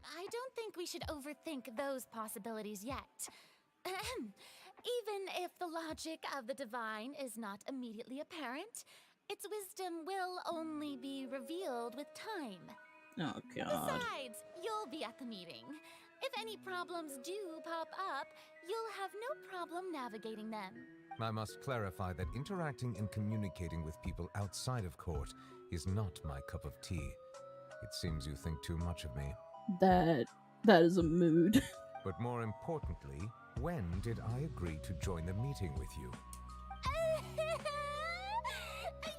I don't think we should overthink those possibilities yet. Even if the logic of the divine is not immediately apparent, its wisdom will only be revealed with time. Oh, God. Besides, you'll be at the meeting. If any problems do pop up, you'll have no problem navigating them. I must clarify that interacting and communicating with people outside of court is not my cup of tea. It seems you think too much of me. That is a mood. But more importantly, when did I agree to join the meeting with you?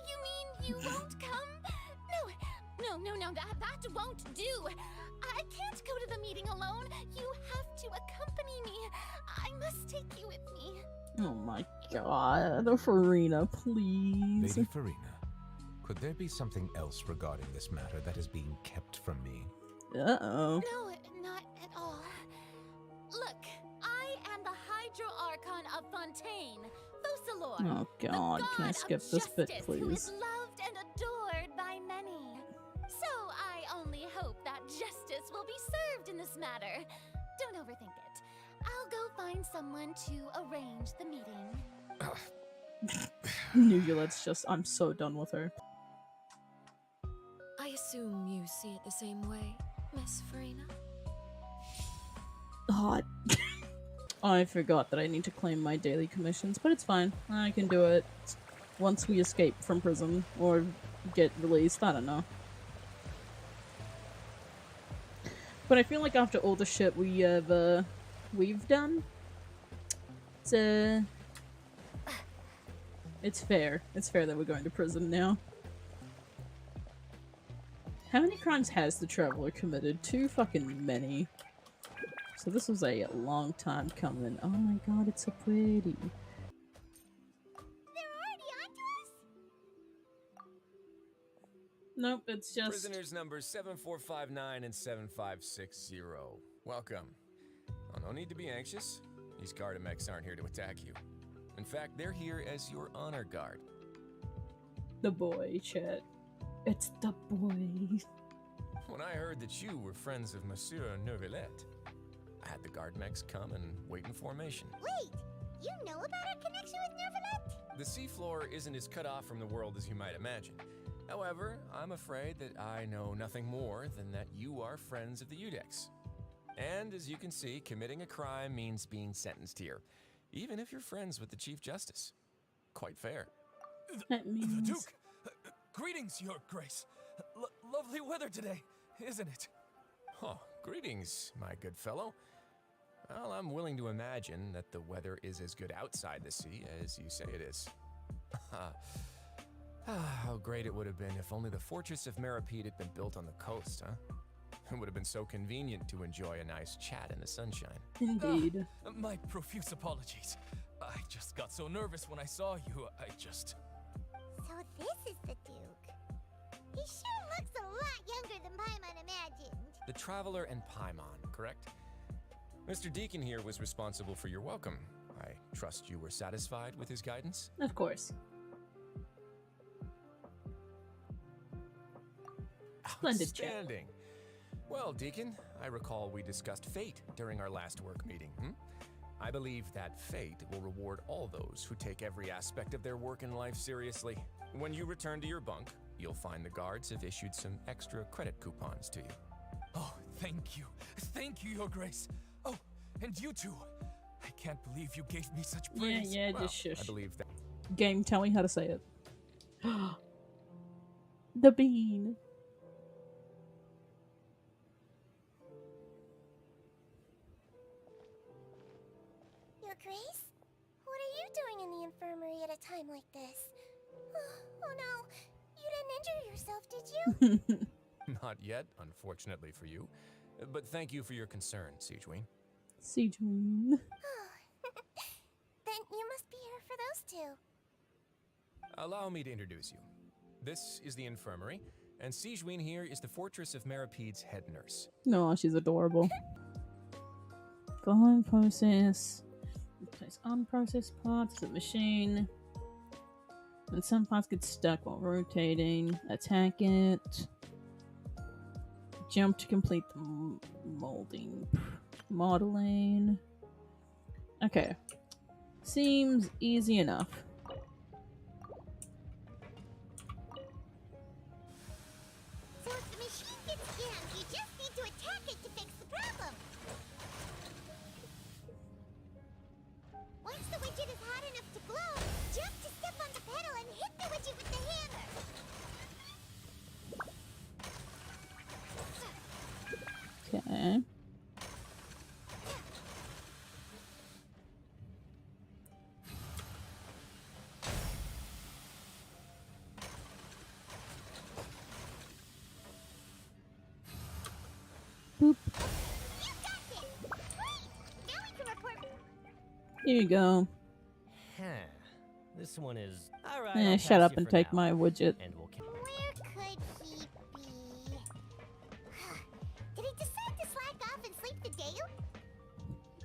You mean you won't come? No, that won't do. I can't go to the meeting alone. You have to accompany me. I must take you with me. Oh my God, Farina, please. Lady Farina, could there be something else regarding this matter that is being kept from me? Uh-oh. No, not at all. Look, I am the Hydro-Archon of Fontaine, Focalor. Oh God, can I skip this bit, who is please? loved and adored by many. So I only hope that justice will be served in this matter. Don't overthink it. I'll go find someone to arrange the meeting. Nugulet's just, I'm so done with her. I assume you see it the same way, Miss Farina? God. I forgot that I need to claim my daily commissions, but it's fine. I can do it once we escape from prison or get released. I don't know. But I feel like after all the shit we've done, it's fair. It's fair that we're going to prison now. How many crimes has the Traveler committed? Too fucking many. So this was a long time coming. Oh my God, it's so pretty. They're already onto us? Nope, it's just... Prisoners numbers 7459 and 7560. Welcome. Oh, no need to be anxious. These Gardamex aren't here to attack you. In fact, they're here as your honor guard. The boy, chat. It's the boy. When I heard that you were friends of Monsieur Neuvillette, I had the Gardamex come and wait in formation. Wait, you know about our connection with Neuvillette? The seafloor isn't as cut off from the world as you might imagine. However, I'm afraid that I know nothing more than that you are friends of the Udex. And as you can see, committing a crime means being sentenced here, even if you're friends with the Chief Justice. Quite fair. That means... The Duke! Greetings, Your Grace. Lovely weather today, isn't it? Oh, greetings, my good fellow. Well, I'm willing to imagine that the weather is as good outside the sea as you say it is. How great it would have been if only the Fortress of Meripede had been built on the coast, huh? It would have been so convenient to enjoy a nice chat in the sunshine. Indeed. My profuse apologies. I just got so nervous when I saw you, So this is the Duke. He sure looks a lot younger than Paimon imagined. The Traveler and Paimon, correct? Mr. Deacon here was responsible for your welcome. I trust you were satisfied with his guidance? Of course. Splendid chat. Outstanding. Well, Deacon, I recall we discussed fate during our last work meeting. I believe that fate will reward all those who take every aspect of their work in life seriously. When you return to your bunk, you'll find the guards have issued some extra credit coupons to you. Oh, thank you. Thank you, Your Grace. Oh, and you too. I can't believe you gave me such praise. Yeah, Well, just shush. I believe that. Game, tell me how to say it. The bean. Your Grace? What are you doing in the infirmary at a time like this? Oh no, you didn't injure yourself, did you? Not yet, unfortunately for you. But thank you for your concern, Siegeween. Siegeween. Then you must be here for those two. Allow me to introduce you. This is the infirmary, and Siegeween here is the Fortress of Meripede's head nurse. No, she's adorable. Go home, process. Place unprocessed parts of the machine. When some parts get stuck while rotating, attack it. Jump to complete the Molding. Modeling. Okay. Seems easy enough. So if the machine gets jammed, you just need to attack it to fix the problem. Once the widget is hot enough to glow, jump to step on the pedal and hit the widget with the hammer. Okay. Boop. You got this! Great! Now we can report... Here you go. Huh. This one is... Alright, Eh, I'll shut pass up you and for take now. my widget. And we'll... Where could he be? Did he decide to slack off and sleep the day away?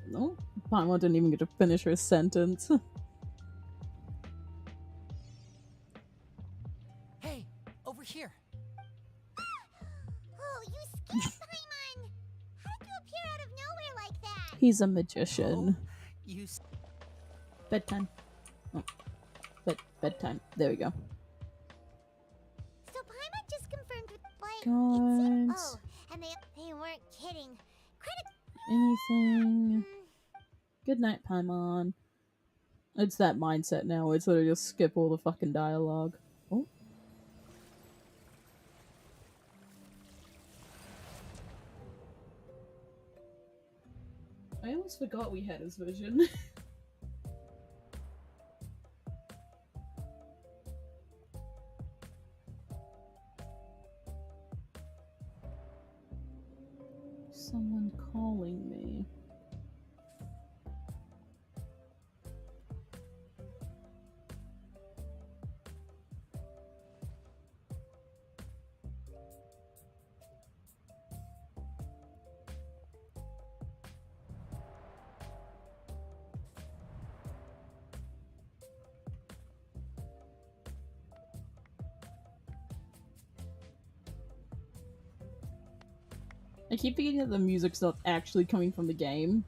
No, Paimon didn't even get to finish her sentence. Hey, over here. Oh, you scared Paimon! How did you appear out of nowhere like that? He's a magician. You Bedtime. Oh. Bedtime. There we go. So Paimon just confirmed with... But Guards. oh, and they weren't kidding. Credit... Anything. Good night, Paimon. It's that mindset now. It's literally just skip all the fucking dialogue. Oh. I almost forgot we had his vision. Someone calling me. I keep forgetting that the music's not actually coming from the game.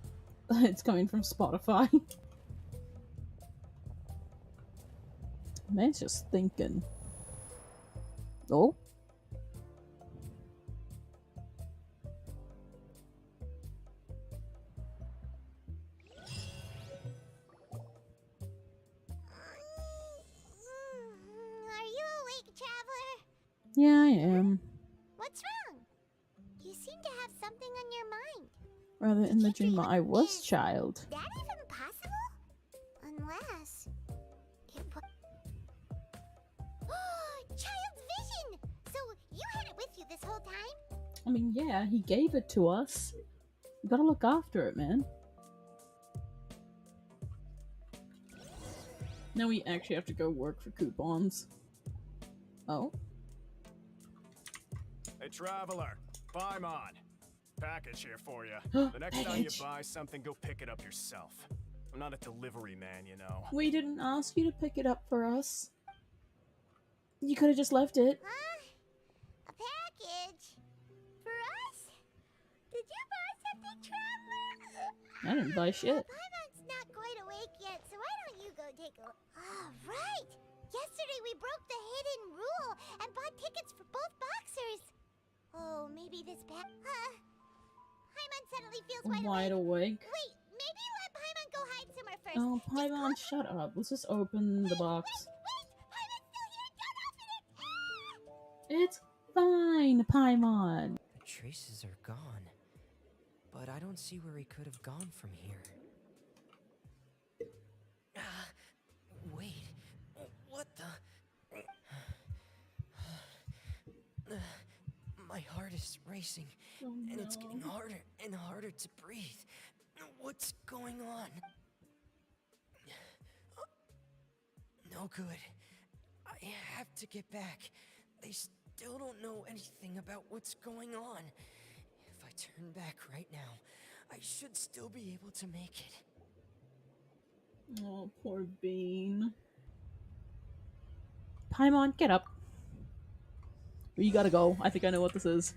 It's coming from Spotify. Man's just thinking. Oh? Are you awake, traveler? Yeah, I am. What's wrong? You seem to have something on your mind. Rather, in the dream I was child. That even possible? Unless it was child's vision. So you had it with you this whole time? I mean, yeah, he gave it to us. You gotta look after it, man. Now we actually have to go work for coupons. Oh? Hey, traveler, Paimon. Package here for you. The next time you Package. buy something, go pick it up yourself. I'm not a delivery man, you know. We didn't ask you to pick it up for us. You could have just left it. Huh? A package? For us? Did you buy something, traveler? I didn't buy shit. Paimon's not quite awake yet, so why don't you go take a look? Oh, right! Yesterday we broke the hidden rule and bought tickets for both boxers. Oh, maybe this Paimon suddenly feels wide awake. Wide awake. Wait, maybe let Paimon go hide somewhere first. Oh, Just Paimon, close- shut up. Let's just open the box. Wait! Paimon's still here! Don't open it! Ah! It's fine, Paimon. Traces are gone. But I don't see where he could have gone from here. Wait. What the... My heart is racing, Oh, and it's no. getting harder and harder to breathe. What's going on? No good. I have to get back. They still don't know anything about what's going on. If I turn back right now, I should still be able to make it. Oh, poor Bean. Paimon, get up. You gotta go. I think I know what this is.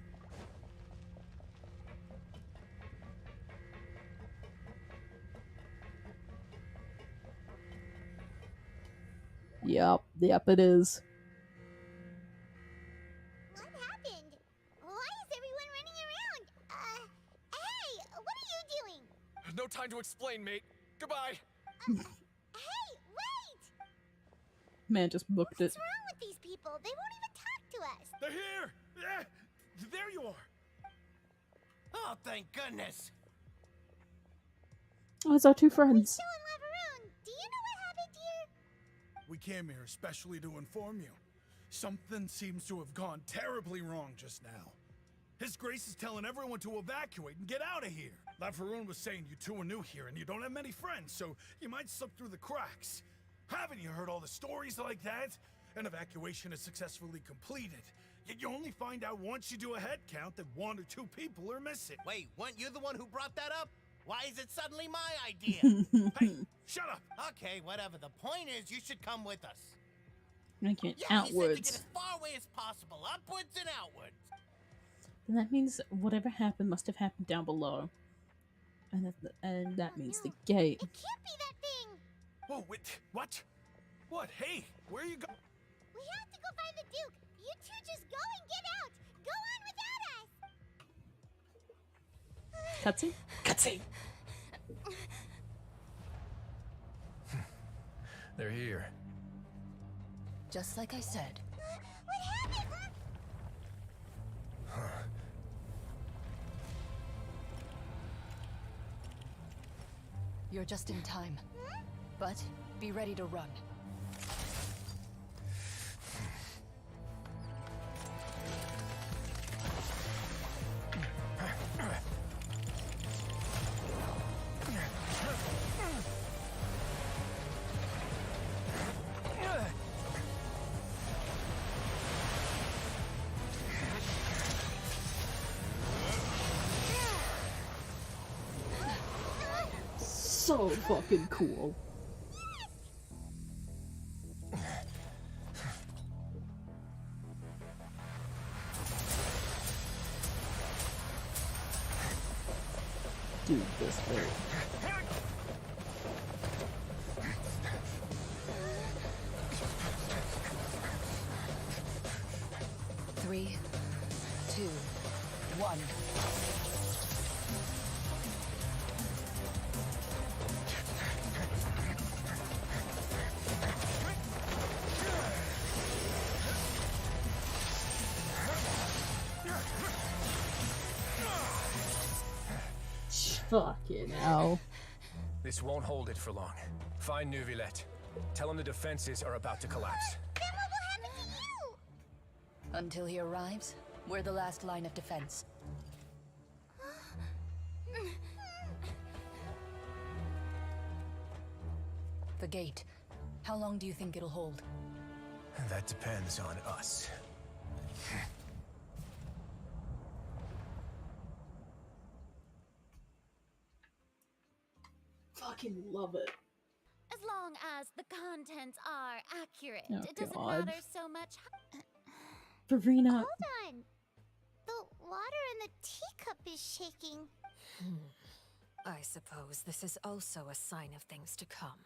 Yep, it is. What happened? Why is everyone running around? Hey, what are you doing? No time to explain, mate. Goodbye. Hey, wait! Man just booked it. What's wrong with these people? They won't even talk to us. They're here! Yeah, there you are. Oh, thank goodness. Oh, it's our two friends. Still in Lavaroon. Do you know what happened here? We came here especially to inform you. Something seems to have gone terribly wrong just now. His Grace is telling everyone to evacuate and get out of here. Lavaroon was saying you two are new here and you don't have many friends, so you might slip through the cracks. Haven't you heard all the stories like that? An evacuation is successfully completed. Yet you only find out once you do a head count that 1 or 2 people are missing. Wait, weren't you the one who brought that up? Why is it suddenly my idea? Hey, shut up! Okay, whatever. The point is, you should come with us. Okay, Yeah, he said to get outwards. as far away as possible, upwards and outwards. And that means whatever happened must have happened down below. And that means the gate. It can't be that thing. Whoa, wait, what? What? Hey, where are you going? We have to go find the Duke. You two just go and get out. Go on without us. Cutscene? Cutscene. They're here. Just like I said. What happened? You're just in time. But be ready to run. So fucking cool. Dude, this hurt. Three, two, one. Fucking hell. This won't hold it for long. Find Neuvillette. Tell him the defenses are about to collapse. Then what will happen to you? Until he arrives, we're the last line of defense. The gate. How long do you think it'll hold? That depends on us. Fucking love it. As long as the contents are accurate, Oh, it doesn't God. matter so much. Verena. Hold on. The water in the teacup is shaking. I suppose this is also a sign of things to come,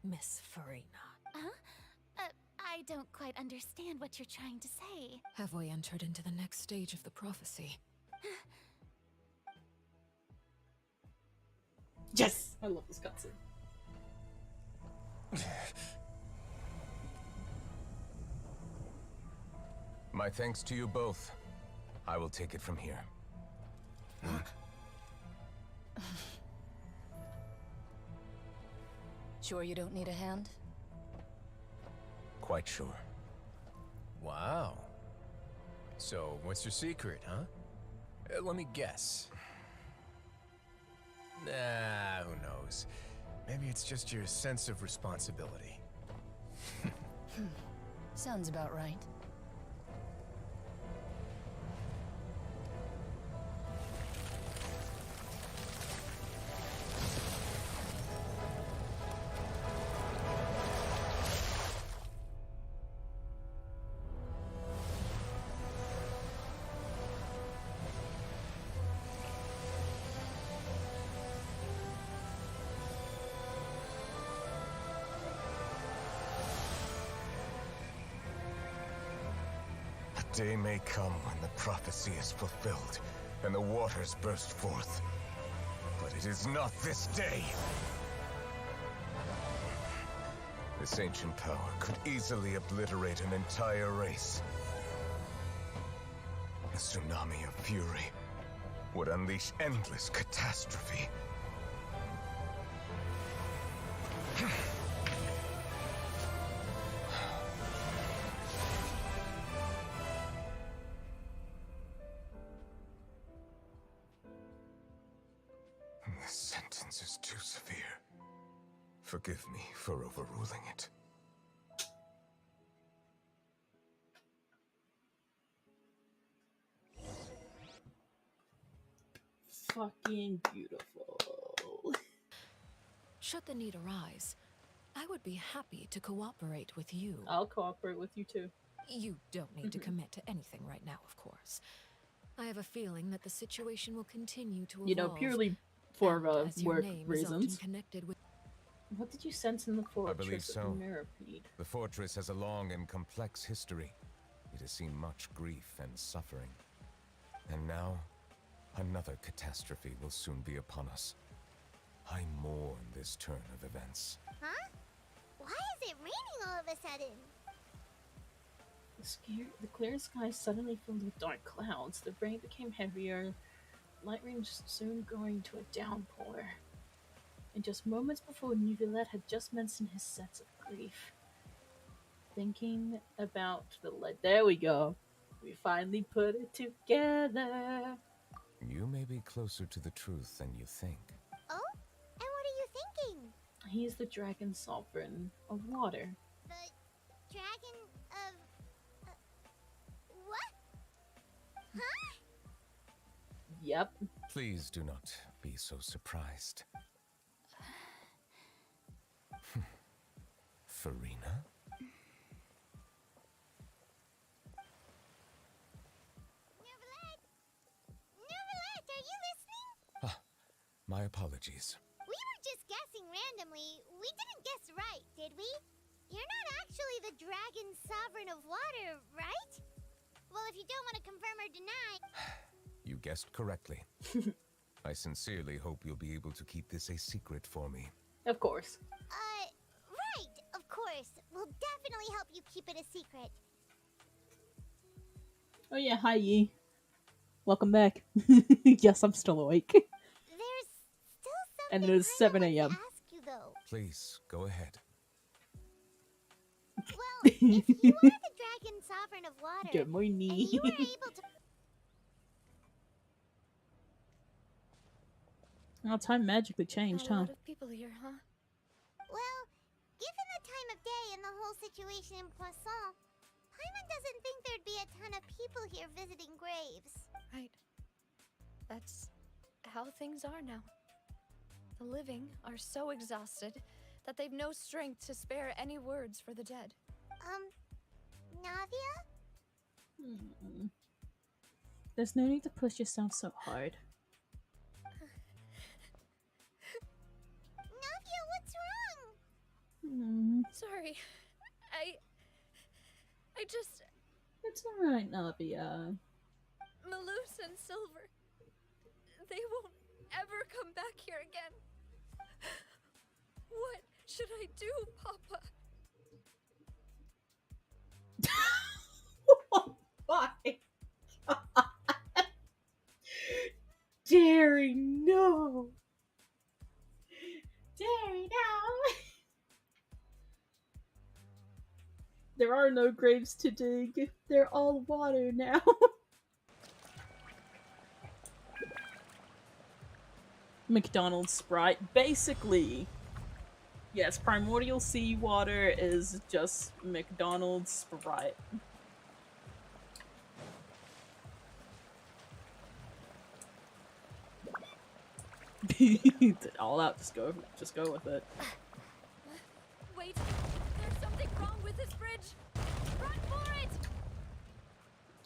Miss Farina. Huh? I don't quite understand what you're trying to say. Have we entered into the next stage of the prophecy? Yes! I love this cutscene. My thanks to you both. I will take it from here. Sure you don't need a hand? Quite sure. Wow. So, what's your secret, huh? Let me guess. Nah, who knows? Maybe it's just your sense of responsibility. Sounds about right. day may come when the prophecy is fulfilled and the waters burst forth. But it is not this day. This ancient power could easily obliterate an entire race. A tsunami of fury would unleash endless catastrophe. This sentence is too severe. Forgive me for overruling it. Fucking beautiful. Should the need arise, I would be happy to cooperate with you. I'll cooperate with you too. You don't need to commit to anything right now, of course. I have a feeling that the situation will continue to evolve. You know, purely for and as your work name is often reasons. connected with What did you sense in the fortress? I believe of so. Mirrorpeed? The fortress has a long and complex history. It has seen much grief and suffering. And now, another catastrophe will soon be upon us. I mourn this turn of events. Huh? Why is it raining all of a sudden? The clear sky suddenly filled with dark clouds. The rain became heavier, light rain soon going to a downpour. And just moments before, Neuvillette had just mentioned his sense of grief. Thinking about the there we go. We finally put it together. You may be closer to the truth than you think. Oh? And what are you thinking? He is the dragon sovereign of water. The dragon of... what? Huh? Yep. Please do not be so surprised. Farina? Neuvillette, are you listening? Ah, my apologies. We were just guessing randomly. We didn't guess right, did we? You're not actually the dragon sovereign of water, right? Well, if you don't want to confirm or deny... You guessed correctly. I sincerely hope you'll be able to keep this a secret for me. Of course. Right, of course. We'll definitely help you keep it a secret. Oh yeah, hi Yi. Welcome back. Yes, I'm still awake. There's still something And it is 7 I want a.m. to ask you, though. Please, go ahead. Well, if you are the dragon sovereign of water, Good morning. and you were able to... Oh, time magically changed, A huh? lot of people here, huh? Well, given the time of day and the whole situation in Poisson, Paimon doesn't think there'd be a ton of people here visiting graves. Right. That's how things are now. The living are so exhausted that they've no strength to spare any words for the dead. Navia? There's no need to push yourself so hard. Navia, what's wrong? Sorry. I just... It's alright, Navia. Malus and Silver, they won't ever come back here again. What should I do, Papa? Why? Jerry, no! Jerry, no! There are no graves to dig. They're all water now. McDonald's Sprite. Basically, yes, primordial seawater is just McDonald's Sprite. All out, just go with it. Wait, there's something wrong with this bridge. Run for it!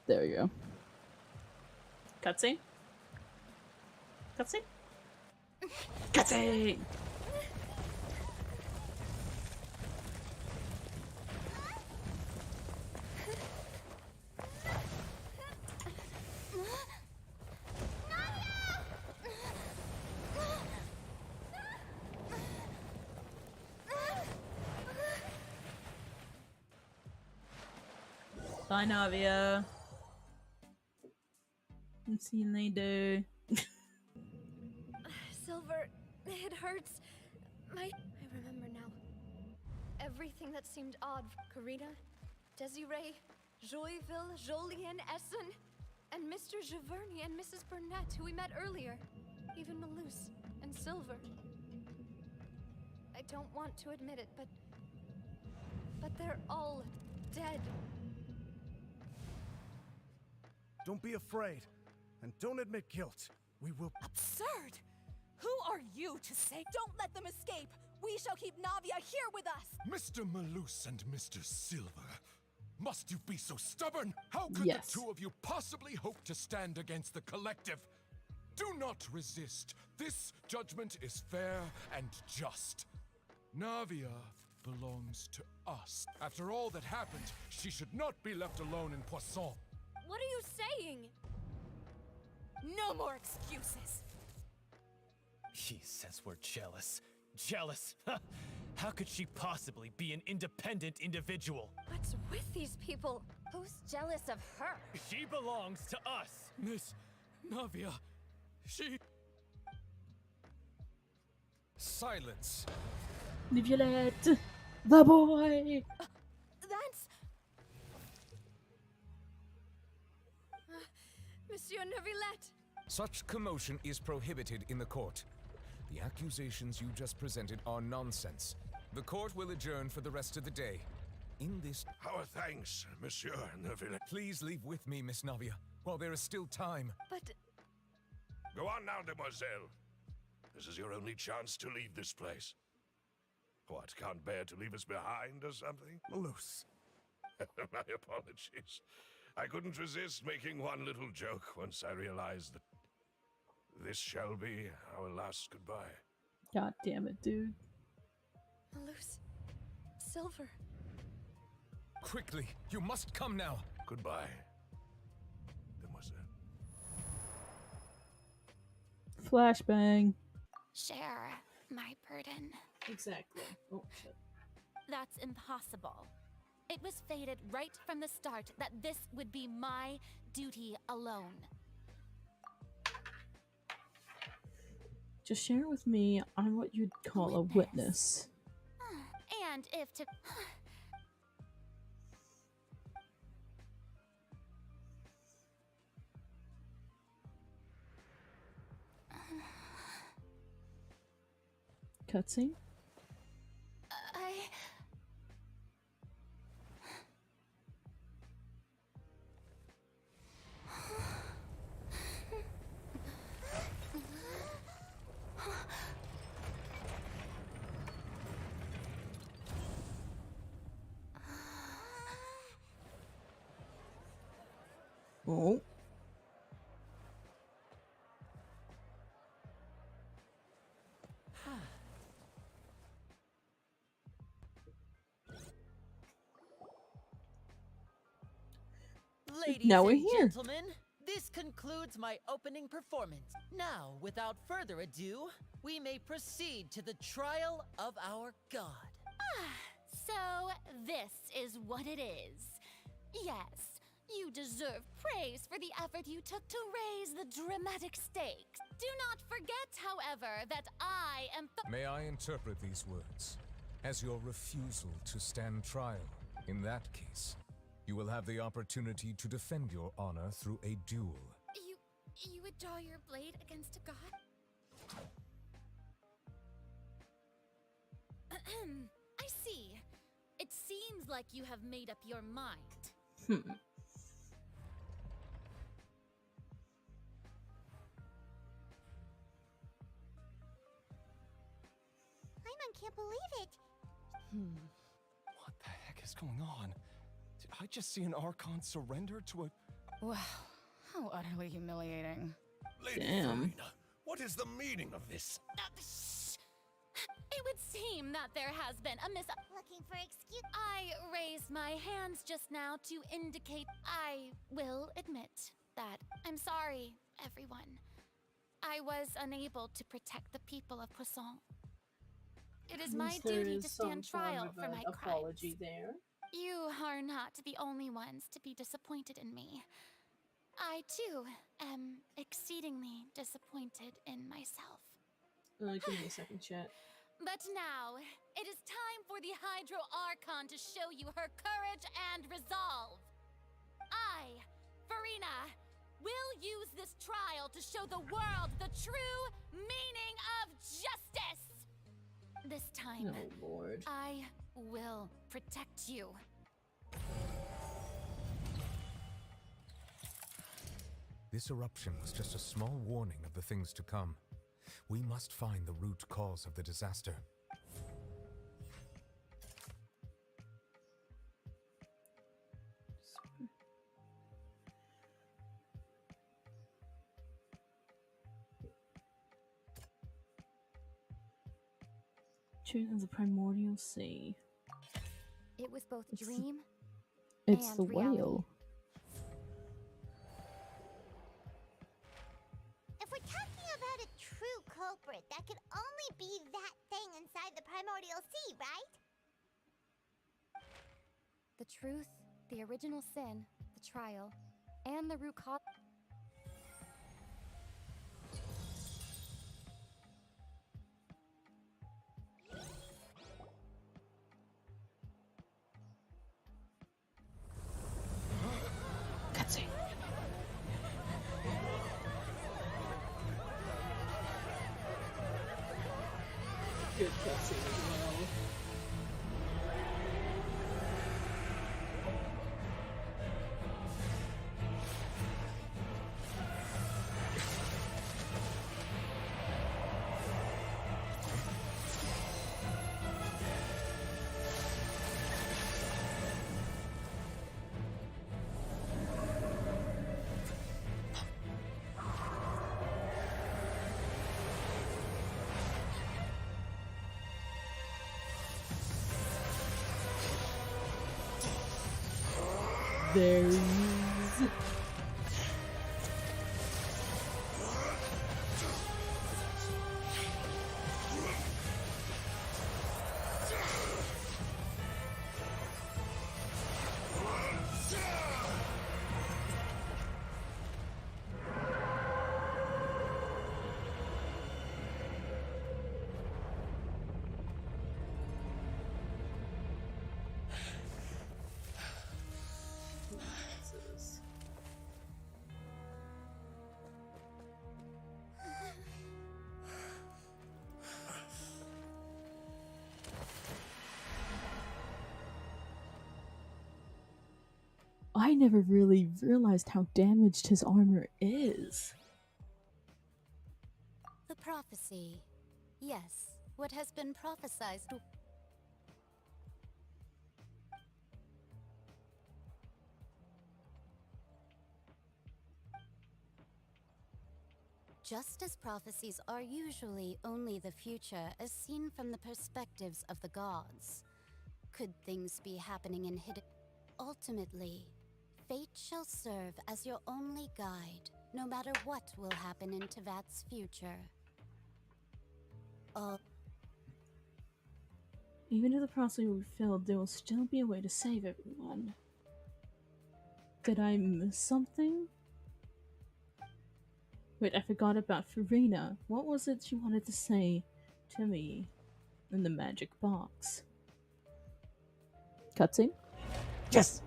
There you go. Cutscene? Cutscene? Cutscene! Bye, Navia. See you later. Silver, it hurts. I remember now. Everything that seemed odd. Karina, Desiree, Joyville, Jolien, Essen, and Mr. Giverny and Mrs. Burnett, who we met earlier. Even Malus and Silver. I don't want to admit it, but they're all dead. Don't be afraid, and don't admit guilt. We will. Absurd! Who are you to say? Don't let them escape! We shall keep Navia here with us! Mr. Malus and Mr. Silver, must you be so stubborn? How could Yes. the two of you possibly hope to stand against the collective? Do not resist. This judgment is fair and just. Navia belongs to us. After all that happened, she should not be left alone in Poisson. What are you saying? No more excuses! She says we're jealous. Jealous? How could she possibly be an independent individual? What's with these people? Who's jealous of her? She belongs to us! Miss Navia, she... Silence. Niviolette, the boy. That's... Monsieur Neuvillette! Such commotion is prohibited in the court. The accusations you just presented are nonsense. The court will adjourn for the rest of the day. In this... Our thanks, Monsieur Neuville. Please leave with me, Miss Navia, while there is still time. But... Go on now, demoiselle. This is your only chance to leave this place. What, can't bear to leave us behind or something? Malus. My apologies. I couldn't resist making one little joke once I realized that this shall be our last goodbye. God damn it, dude. Malus. Silver. Quickly, you must come now. Goodbye, demoiselle. Flashbang. Share my burden. Exactly. Oh, shit. That's impossible. It was fated right from the start that this would be my duty alone. Just share with me. I'm what you'd call a witness. And if to... Cutscene? Oh. Ladies Now we're and here. gentlemen, this concludes my opening performance. Now, without further ado, we may proceed to the trial of our god. So, this is what it is. Yes, you deserve praise for the effort you took to raise the dramatic stakes. Do not forget, however, that I am... May I interpret these words as your refusal to stand trial? In that case, you will have the opportunity to defend your honor through a duel. You would draw your blade against a god? I see. It seems like you have made up your mind. Paimon can't believe it. What the heck is going on? Did I just see an Archon surrender to a... Wow, how utterly humiliating. Lady Damn. Farina, what is the meaning of this? It would seem that there has been a Looking for excuse. I raised my hands just now to indicate I will admit that I'm sorry, everyone. I was unable to protect the people of Poisson. It is my There duty is to some stand trial form of for an my apology crimes. there. You are not the only ones to be disappointed in me. I, too, am exceedingly disappointed in myself. Give me a second, chat. But now, it is time for the Hydro Archon to show you her courage and resolve. I, Farina, will use this trial to show the world the true meaning of justice. This time, Oh, Lord. I will protect you. This eruption was just a small warning of the things to come. We must find the root cause of the disaster. Tune of the primordial sea. It was both dream It's and the reality. whale. If we're talking about a true culprit, that could only be that thing inside the primordial sea, right? The truth, the original sin, the trial, and the root cause. Cutscene. Good cutscene as well. There he is. I never really realized how damaged his armor is. The prophecy. Yes, what has been prophesied. Just as prophecies are usually only the future as seen from the perspectives of the gods, could things be happening in hidden... Ultimately, fate shall serve as your only guide, no matter what will happen in Tevat's future. Even if the prophecy were failed, there will still be a way to save everyone. Did I miss something? Wait, I forgot about Farina. What was it she wanted to say to me in the magic box? Cutscene? Yes!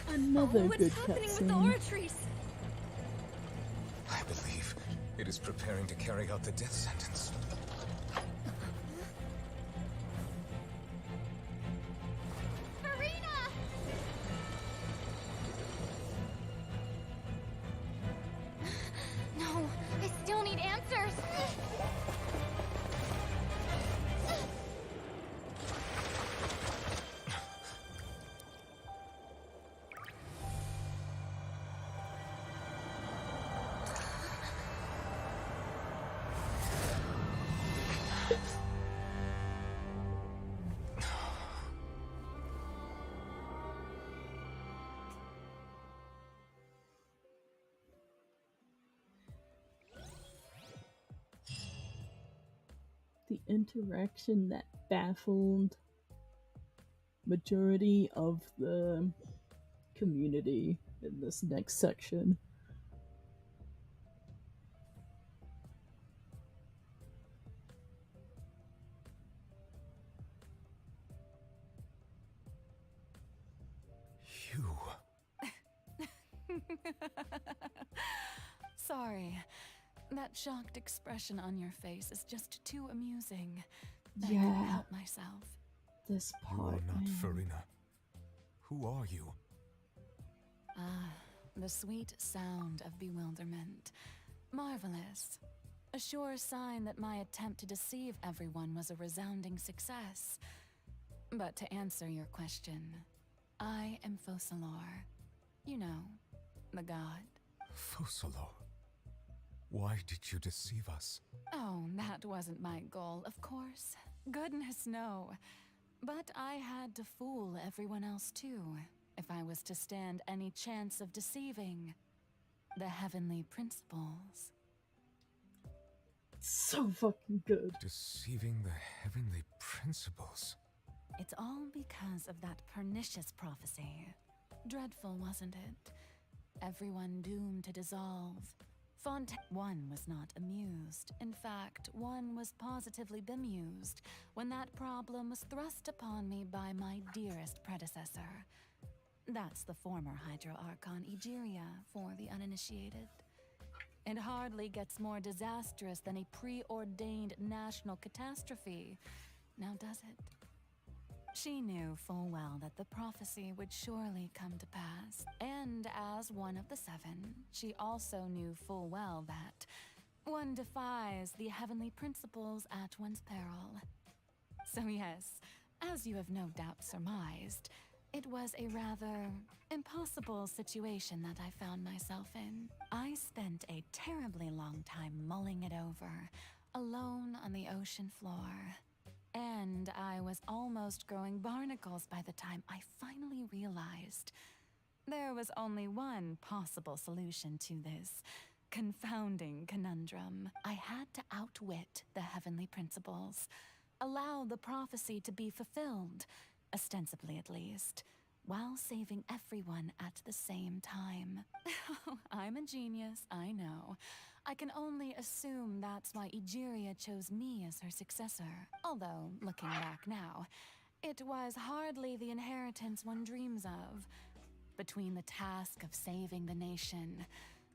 Another good cutscene. I believe it is preparing to carry out the death sentence. Farina! No, I still need answers. the interaction that baffled majority of the community in this next section. You. Sorry. That shocked expression on your face is just too amusing. I Yeah. couldn't help myself. This You are part, not man. Farina. Who are you? Ah, the sweet sound of bewilderment. Marvelous. A sure sign that my attempt to deceive everyone was a resounding success. But to answer your question, I am Focalor. You know, the god. Focalor. Why did you deceive us? Oh, that wasn't my goal, of course. Goodness, no. But I had to fool everyone else too, if I was to stand any chance of deceiving the heavenly principles. So fucking good. Deceiving the heavenly principles. It's all because of that pernicious prophecy. Dreadful, wasn't it? Everyone doomed to dissolve. Fontaine. One was not amused. In fact, one was positively bemused when that problem was thrust upon me by my dearest predecessor. That's the former Hydro Archon Egeria for the uninitiated. It hardly gets more disastrous than a preordained national catastrophe, now does it? She knew full well that the prophecy would surely come to pass, and as one of the seven, she also knew full well that one defies the heavenly principles at one's peril. So yes, as you have no doubt surmised, it was a rather impossible situation that I found myself in. I spent a terribly long time mulling it over, alone on the ocean floor. And I was almost growing barnacles by the time I finally realized there was only one possible solution to this confounding conundrum. I had to outwit the heavenly principles, allow the prophecy to be fulfilled, ostensibly at least, while saving everyone at the same time. I'm a genius, I know. I can only assume that's why Egeria chose me as her successor. Although, looking back now, it was hardly the inheritance one dreams of. Between the task of saving the nation,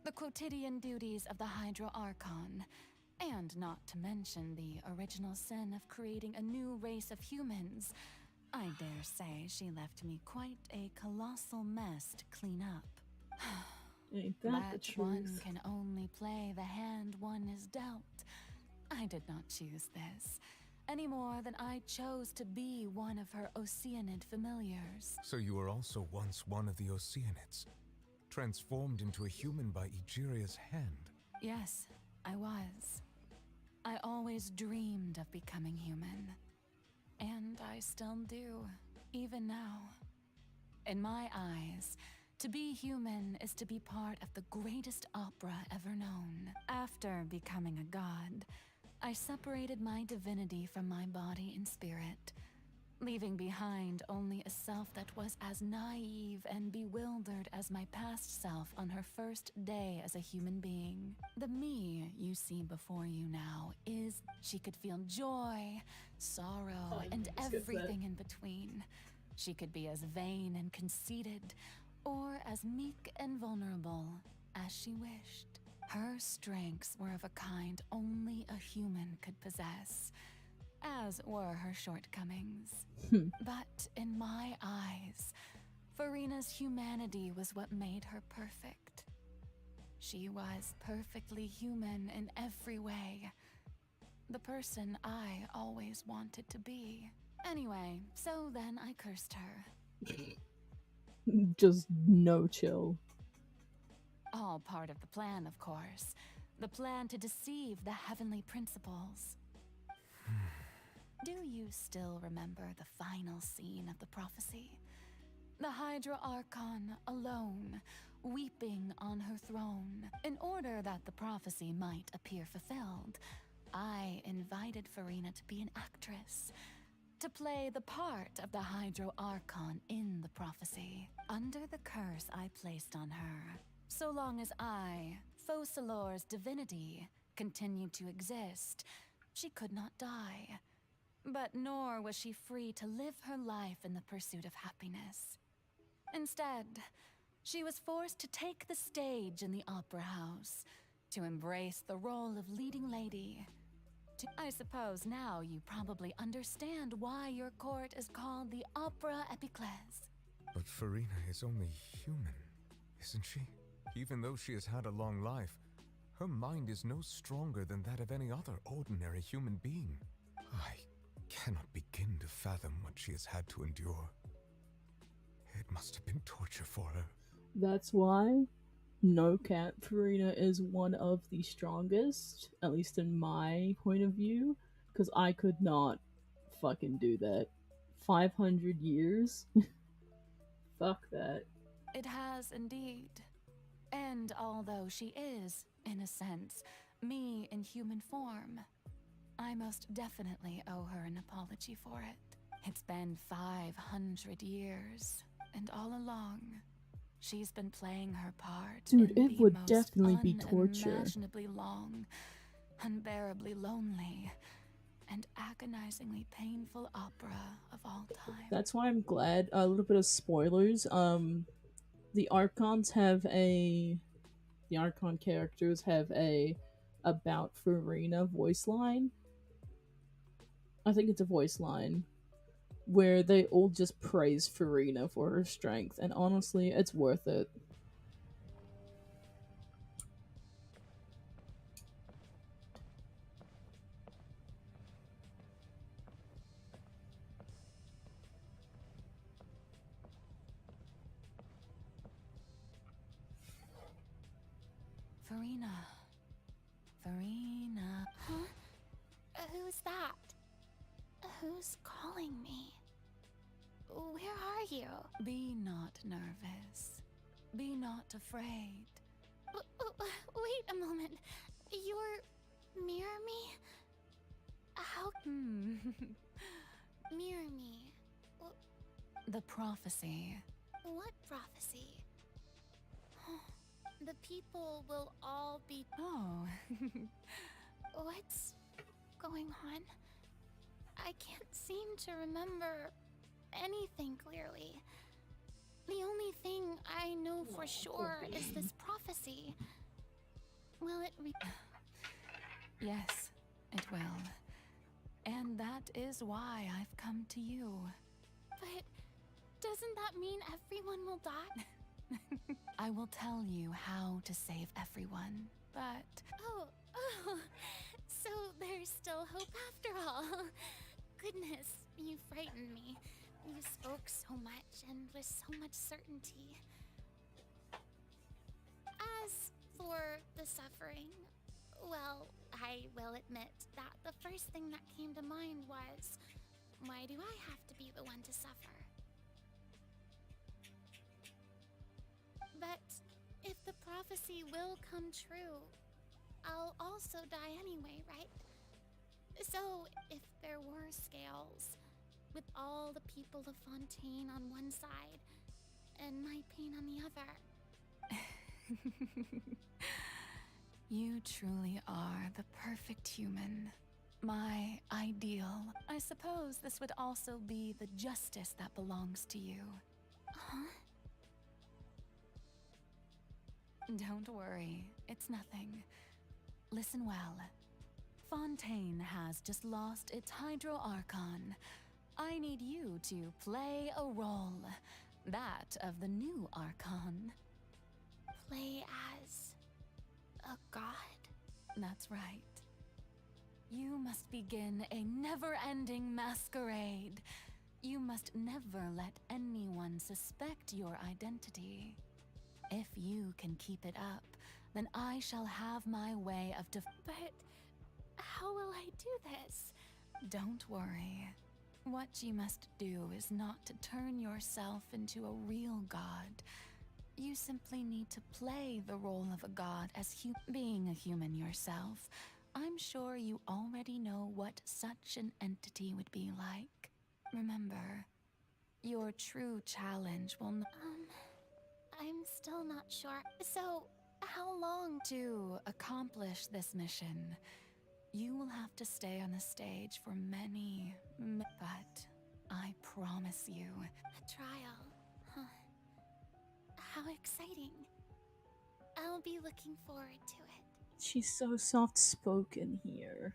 the quotidian duties of the Hydro Archon, and not to mention the original sin of creating a new race of humans, I dare say she left me quite a colossal mess to clean up. Ain't that the But one truth? can only play the hand one is dealt. I did not choose this, any more than I chose to be one of her Oceanid familiars. So you were also once one of the Oceanids, transformed into a human by Egeria's hand. Yes, I was. I always dreamed of becoming human. And I still do, even now. In my eyes, to be human is to be part of the greatest opera ever known. After becoming a god, I separated my divinity from my body and spirit, leaving behind only a self that was as naive and bewildered as my past self on her first day as a human being. The me you see before you now is she could feel joy, sorrow, and everything in between. She could be as vain and conceited, or as meek and vulnerable as she wished. Her strengths were of a kind only a human could possess, as were her shortcomings. But in my eyes, Farina's humanity was what made her perfect. She was perfectly human in every way. The person I always wanted to be. Anyway, so then I cursed her. Just no chill. All part of the plan, of course. The plan to deceive the heavenly principles. Do you still remember the final scene of the prophecy? The Hydra Archon alone, weeping on her throne. In order that the prophecy might appear fulfilled, I invited Farina to be an actress, to play the part of the Hydro Archon in the prophecy, under the curse I placed on her. So long as I, Focalor's divinity, continued to exist, she could not die. But nor was she free to live her life in the pursuit of happiness. Instead, she was forced to take the stage in the opera house, to embrace the role of leading lady. I suppose now you probably understand why your court is called the Opera Epiclese. But Farina is only human, isn't she? Even though she has had a long life, her mind is no stronger than that of any other ordinary human being. I cannot begin to fathom what she has had to endure. It must have been torture for her. That's why, no cap, Farina is one of the strongest, at least in my point of view, because I could not fucking do that. 500 years? Fuck that. It has indeed. And although she is, in a sense, me in human form, I most definitely owe her an apology for it. It's been 500 years, and all along, she's been playing her part. Dude, in it the would most definitely be torture. unimaginably long, unbearably lonely, and agonizingly painful opera of all time. That's why I'm glad. A little bit of spoilers. The Archons have a. The Archon characters have a about Farina voice line. I think it's a voice line where they all just praise Farina for her strength, and honestly, it's worth it. Farina. Farina. Huh? Who's that? Who's calling me? Where are you? Be not nervous. Be not afraid. Wait a moment. You're... Mirror me? How... Mirror me. The prophecy. What prophecy? The people will all be... Oh. What's going on? I can't seem to remember anything clearly. The only thing I know for sure is this prophecy. Will it Yes, it will. And that is why I've come to you. But doesn't that mean everyone will die? I will tell you how to save everyone, but... Oh, so there's still hope after all. Goodness, you frightened me. You spoke so much and with so much certainty. As for the suffering, well, I will admit that the first thing that came to mind was, why do I have to be the one to suffer? But if the prophecy will come true, I'll also die anyway, right? So if there were scales, with all the people of Fontaine on one side, and my pain on the other. You truly are the perfect human. My ideal. I suppose this would also be the justice that belongs to you. Huh? Don't worry, it's nothing. Listen well. Fontaine has just lost its Hydro Archon. I need you to play a role. That of the new Archon. Play as... a god? That's right. You must begin a never-ending masquerade. You must never let anyone suspect your identity. If you can keep it up, then I shall have my way of But how will I do this? Don't worry. What you must do is not to turn yourself into a real god. You simply need to play the role of a god as being a human yourself I'm sure you already know what such an entity would be like. Remember, your true challenge will I'm still not sure. So, how long to accomplish this mission? You will have to stay on the stage for many, but I promise you. A trial? Huh. How exciting. I'll be looking forward to it. She's so soft-spoken here.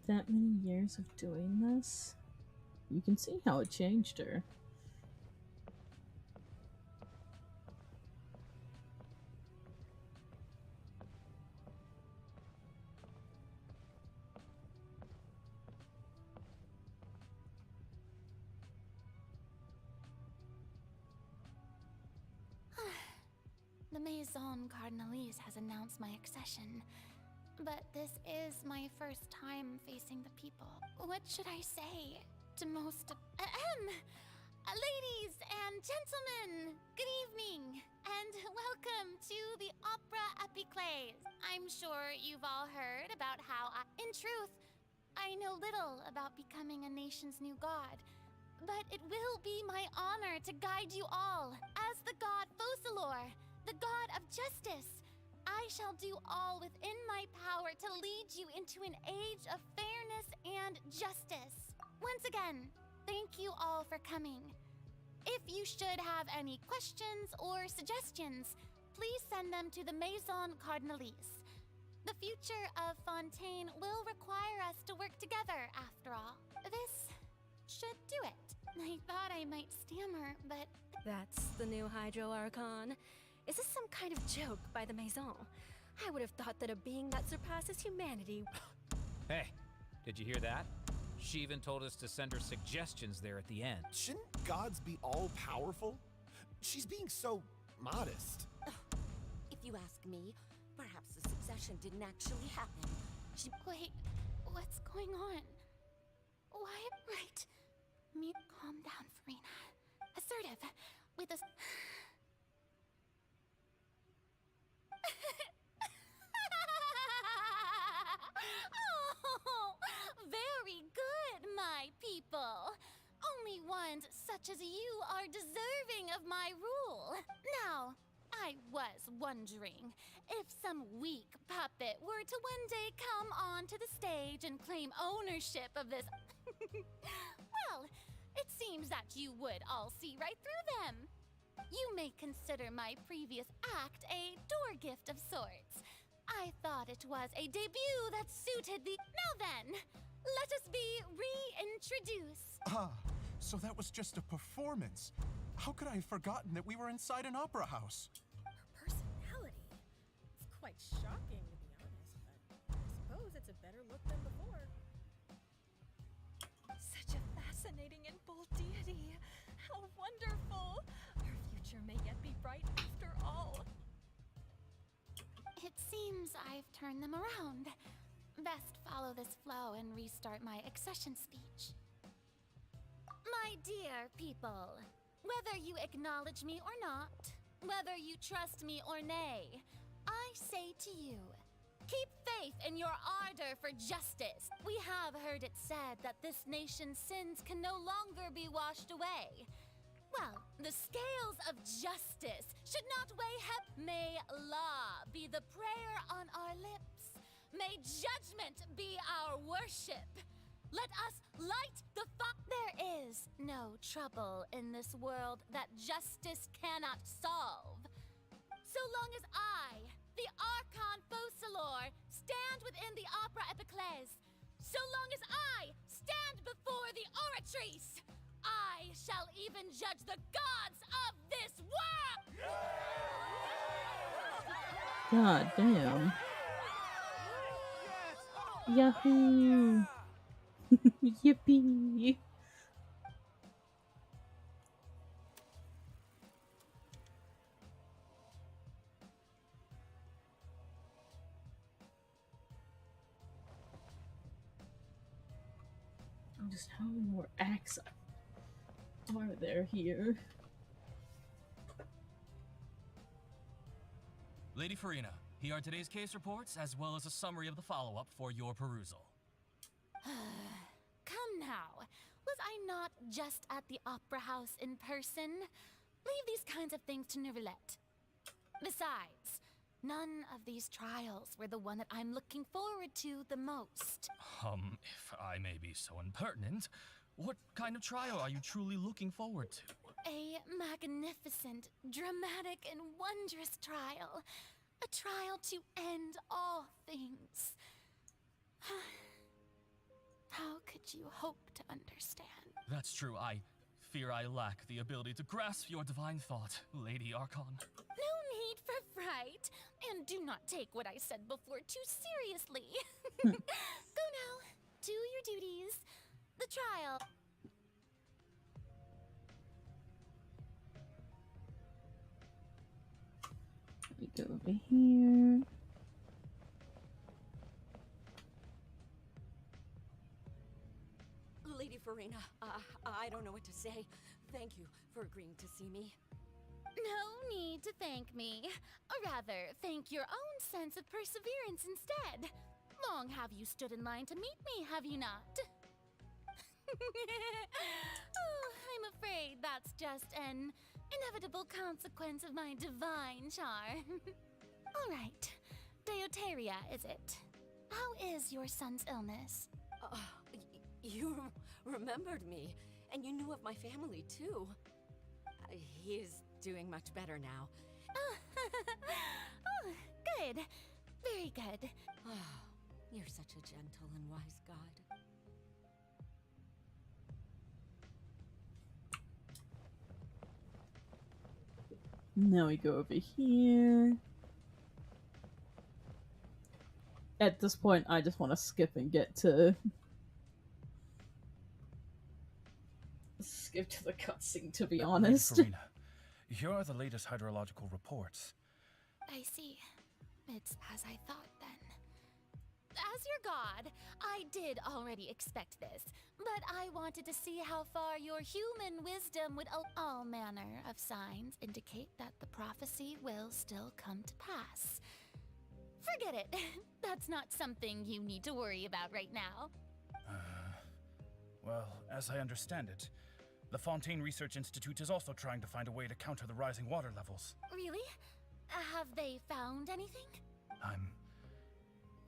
That many years of doing this, you can see how it changed her. The Maison Cardinalise has announced my accession, but this is my first time facing the people. What should I say to most of— Ladies and gentlemen, good evening, and welcome to the Opera Epiclese. I'm sure you've all heard about how in truth, I know little about becoming a nation's new god, but it will be my honor to guide you all as the god Focalor, the god of justice. I shall do all within my power to lead you into an age of fairness and justice. Once again, thank you all for coming. If you should have any questions or suggestions, please send them to the Maison Cardinalise. The future of Fontaine will require us to work together, after all. This should do it. I thought I might stammer, but— That's the new Hydro Archon. Is this some kind of joke by the Maison? I would have thought that a being that surpasses humanity— Hey, did you hear that? She even told us to send her suggestions there at the end. Shouldn't gods be all-powerful? She's being so modest. If you ask me, perhaps the succession didn't actually happen. Wait, what's going on? Why? Right. Calm down, Farina. Assertive, with a— Oh, very good, my people. Only ones such as you are deserving of my rule. Now, I was wondering if some weak puppet were to one day come onto the stage and claim ownership of this. Well, it seems that you would all see right through them. You may consider my previous act a door gift of sorts. I thought it was a debut that suited the— Now then, let us be reintroduced. Ah, so that was just a performance. How could I have forgotten that we were inside an opera house? Her personality. It's quite shocking, to be honest, but I suppose it's a better look than before. Such a fascinating and bold deity. How wonderful. Our future may yet be bright after all. It seems I've turned them around. Best follow this flow and restart my accession speech. My dear people, whether you acknowledge me or not, whether you trust me or nay, I say to you, keep faith in your ardor for justice. We have heard it said that this nation's sins can no longer be washed away. Well, the scales of justice should not weigh May law be the prayer on our lips. May judgment be our worship. Let us light the There is no trouble in this world that justice cannot solve. So long as I, the Archon Focalor, stand within the Opera Epiclese, so long as I stand before the Oratrice, I shall even judge the gods of this world! God damn. Yahoo! Yippee! Just how many more acts are there here? Lady Farina, here are today's case reports, as well as a summary of the follow-up for your perusal. Come now. Was I not just at the Opera House in person? Leave these kinds of things to Neuvillette. Besides, none of these trials were the one that I'm looking forward to the most. If I may be so impertinent, what kind of trial are you truly looking forward to? A magnificent, dramatic, and wondrous trial. A trial to end all things. How could you hope to understand? That's true. I fear I lack the ability to grasp your divine thought, Lady Archon. No need for fright. And do not take what I said before too seriously. Go now. Do your duties. The trial. We go over here. Lady Farina, I don't know what to say. Thank you for agreeing to see me. No need to thank me. Or rather, thank your own sense of perseverance instead. Long have you stood in line to meet me, have you not? Oh, I'm afraid that's just an inevitable consequence of my divine charm. All right. Deoteria, is it? How is your son's illness? You remembered me, and you knew of my family, too. He is doing much better now. Oh, good. Very good. You're such a gentle and wise god. Now we go over here. At this point, I just want to skip and get to... skip to the cutscene, to be honest. Lady Farina, here are the latest hydrological reports. I see. It's as I thought, then. As your god, I did already expect this, but I wanted to see how far your human wisdom would... All manner of signs indicate that the prophecy will still come to pass. Forget it. That's not something you need to worry about right now. Well, as I understand it, the Fontaine Research Institute is also trying to find a way to counter the rising water levels. Really? Have they found anything? I'm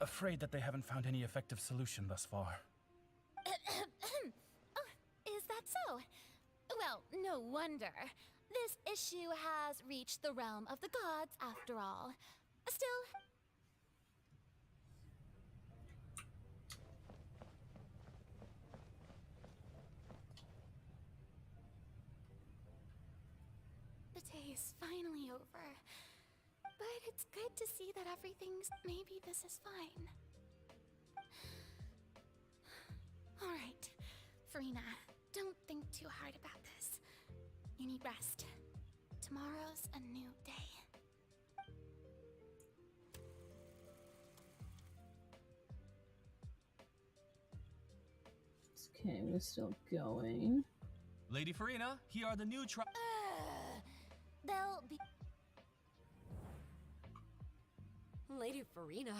afraid that they haven't found any effective solution thus far. Is that so? Well, no wonder. This issue has reached the realm of the gods, after all. Still... The day is finally over. But it's good to see that everything's... Maybe this is fine. Alright, Farina, don't think too hard about this. You need rest. Tomorrow's a new day. Okay, we're still going. Lady Farina, here are the new They'll be... Lady Farina.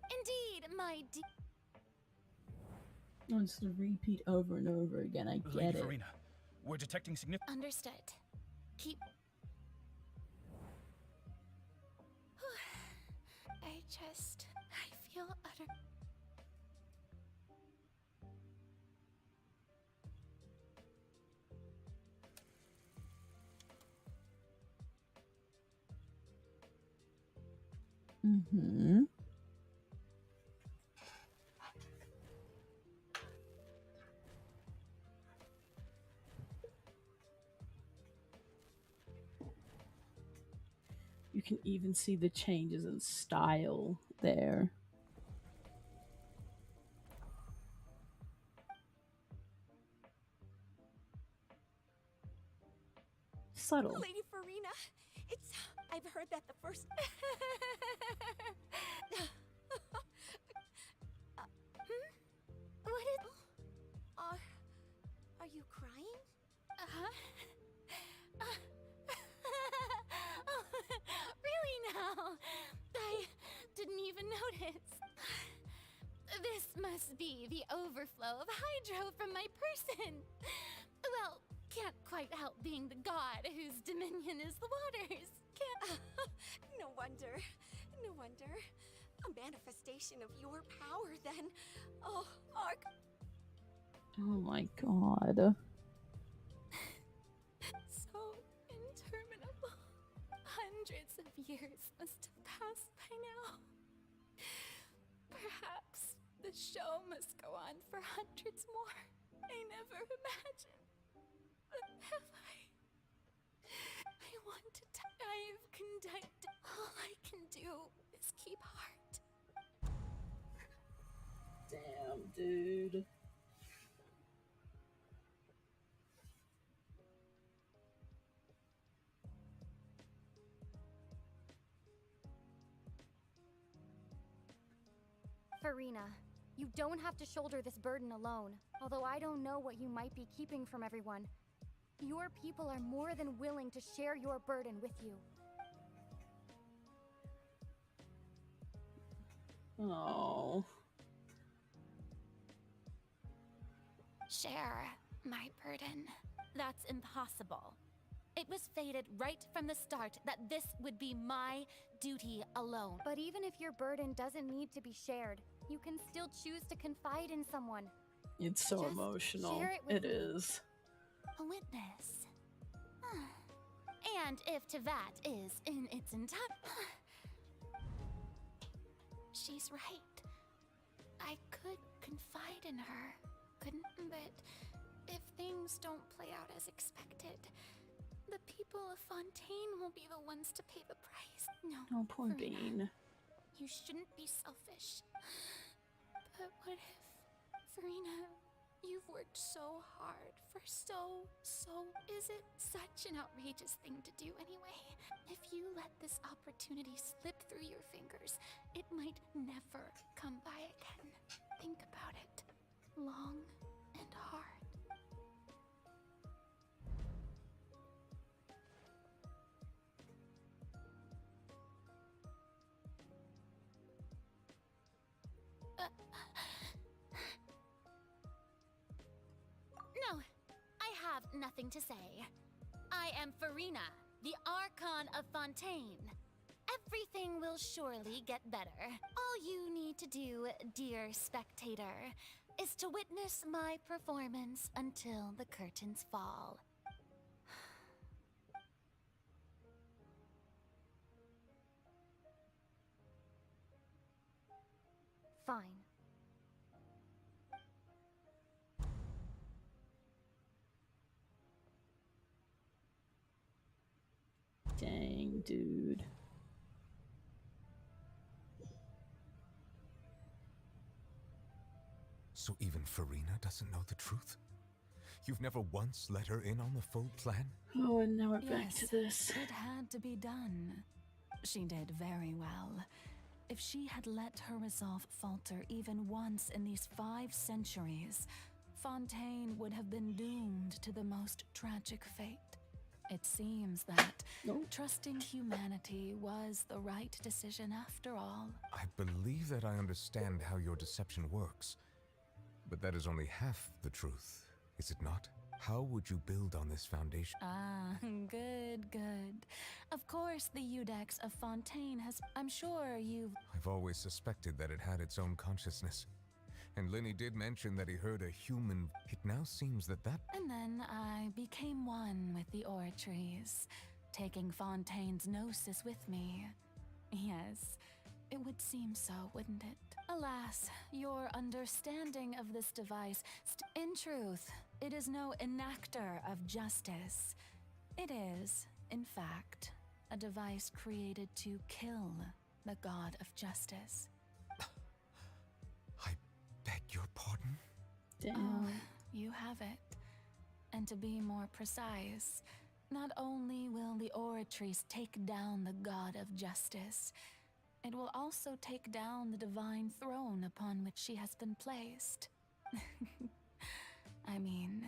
Indeed, my dear... Oh, it's the repeat over and over again, I get Lady it. Farina, we're detecting significant... Understood. Keep... I feel utter... Mm-hmm. You can even see the changes in style there. Subtle. Lady Farina, it's... I've heard that the first... What is... must be the overflow of hydro from my person. Well, can't quite help being the god whose dominion is the waters. Can't. No wonder. No wonder. A manifestation of your power, then. Oh, Ark. Oh my god. So interminable. Hundreds of years must have passed by now. Perhaps the show must go on for hundreds more. I never imagined. But have I? I want to I've conducted. All I can do is keep heart. Damn, dude. Farina, you don't have to shoulder this burden alone, although I don't know what you might be keeping from everyone. Your people are more than willing to share your burden with you. Oh. Share my burden. That's impossible. It was fated right from the start that this would be my duty alone. But even if your burden doesn't need to be shared, you can still choose to confide in someone. It's so Just emotional. share it with It is. A witness. And if Tevat is in its entirety... She's right. I could confide in her, couldn't? But if things don't play out as expected, the people of Fontaine will be the ones to pay the price. No, Oh, poor Farina, Bean. you shouldn't be selfish. But what if, Farina, you've worked so hard for so... Is it such an outrageous thing to do anyway? If you let this opportunity slip through your fingers, it might never come by again. Think about it. Long and hard. No, I have nothing to say. I am Farina, the Archon of Fontaine. Everything will surely get better. All you need to do, dear spectator, is to witness my performance until the curtains fall. Fine. Dang, dude. So even Farina doesn't know the truth? You've never once let her in on the full plan? Oh, and now we're back to this. It had to be done. She did very well. If she had let her resolve falter even once in these 5 centuries, Fontaine would have been doomed to the most tragic fate. It seems that trusting humanity was the right decision after all. I believe that I understand how your deception works. But that is only half the truth, is it not? How would you build on this foundation? Ah, good, good. Of course the Eudex of Fontaine has... I'm sure you've... I've always suspected that it had its own consciousness. And Lenny did mention that he heard a human... It now seems that that... And then I became one with the Oratories, taking Fontaine's gnosis with me. Yes, it would seem so, wouldn't it? Alas, your understanding of this device... In truth, it is no enactor of justice. It is, in fact, a device created to kill the god of justice. Beg your pardon? Damn. Oh, you have it. And to be more precise, not only will the Oratories take down the god of justice, it will also take down the divine throne upon which she has been placed. I mean,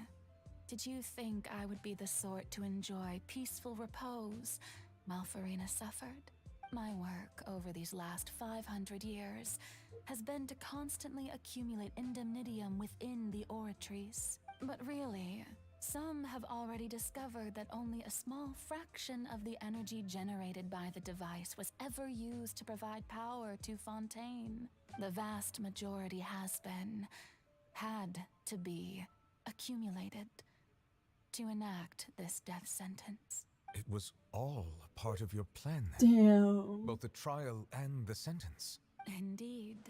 did you think I would be the sort to enjoy peaceful repose while Farina suffered? My work over these last 500 years has been to constantly accumulate indemnitium within the oratories. But really, some have already discovered that only a small fraction of the energy generated by the device was ever used to provide power to Fontaine. The vast majority had to be, accumulated to enact this death sentence. It was all part of your plan then? Damn. Both the trial and the sentence? Indeed.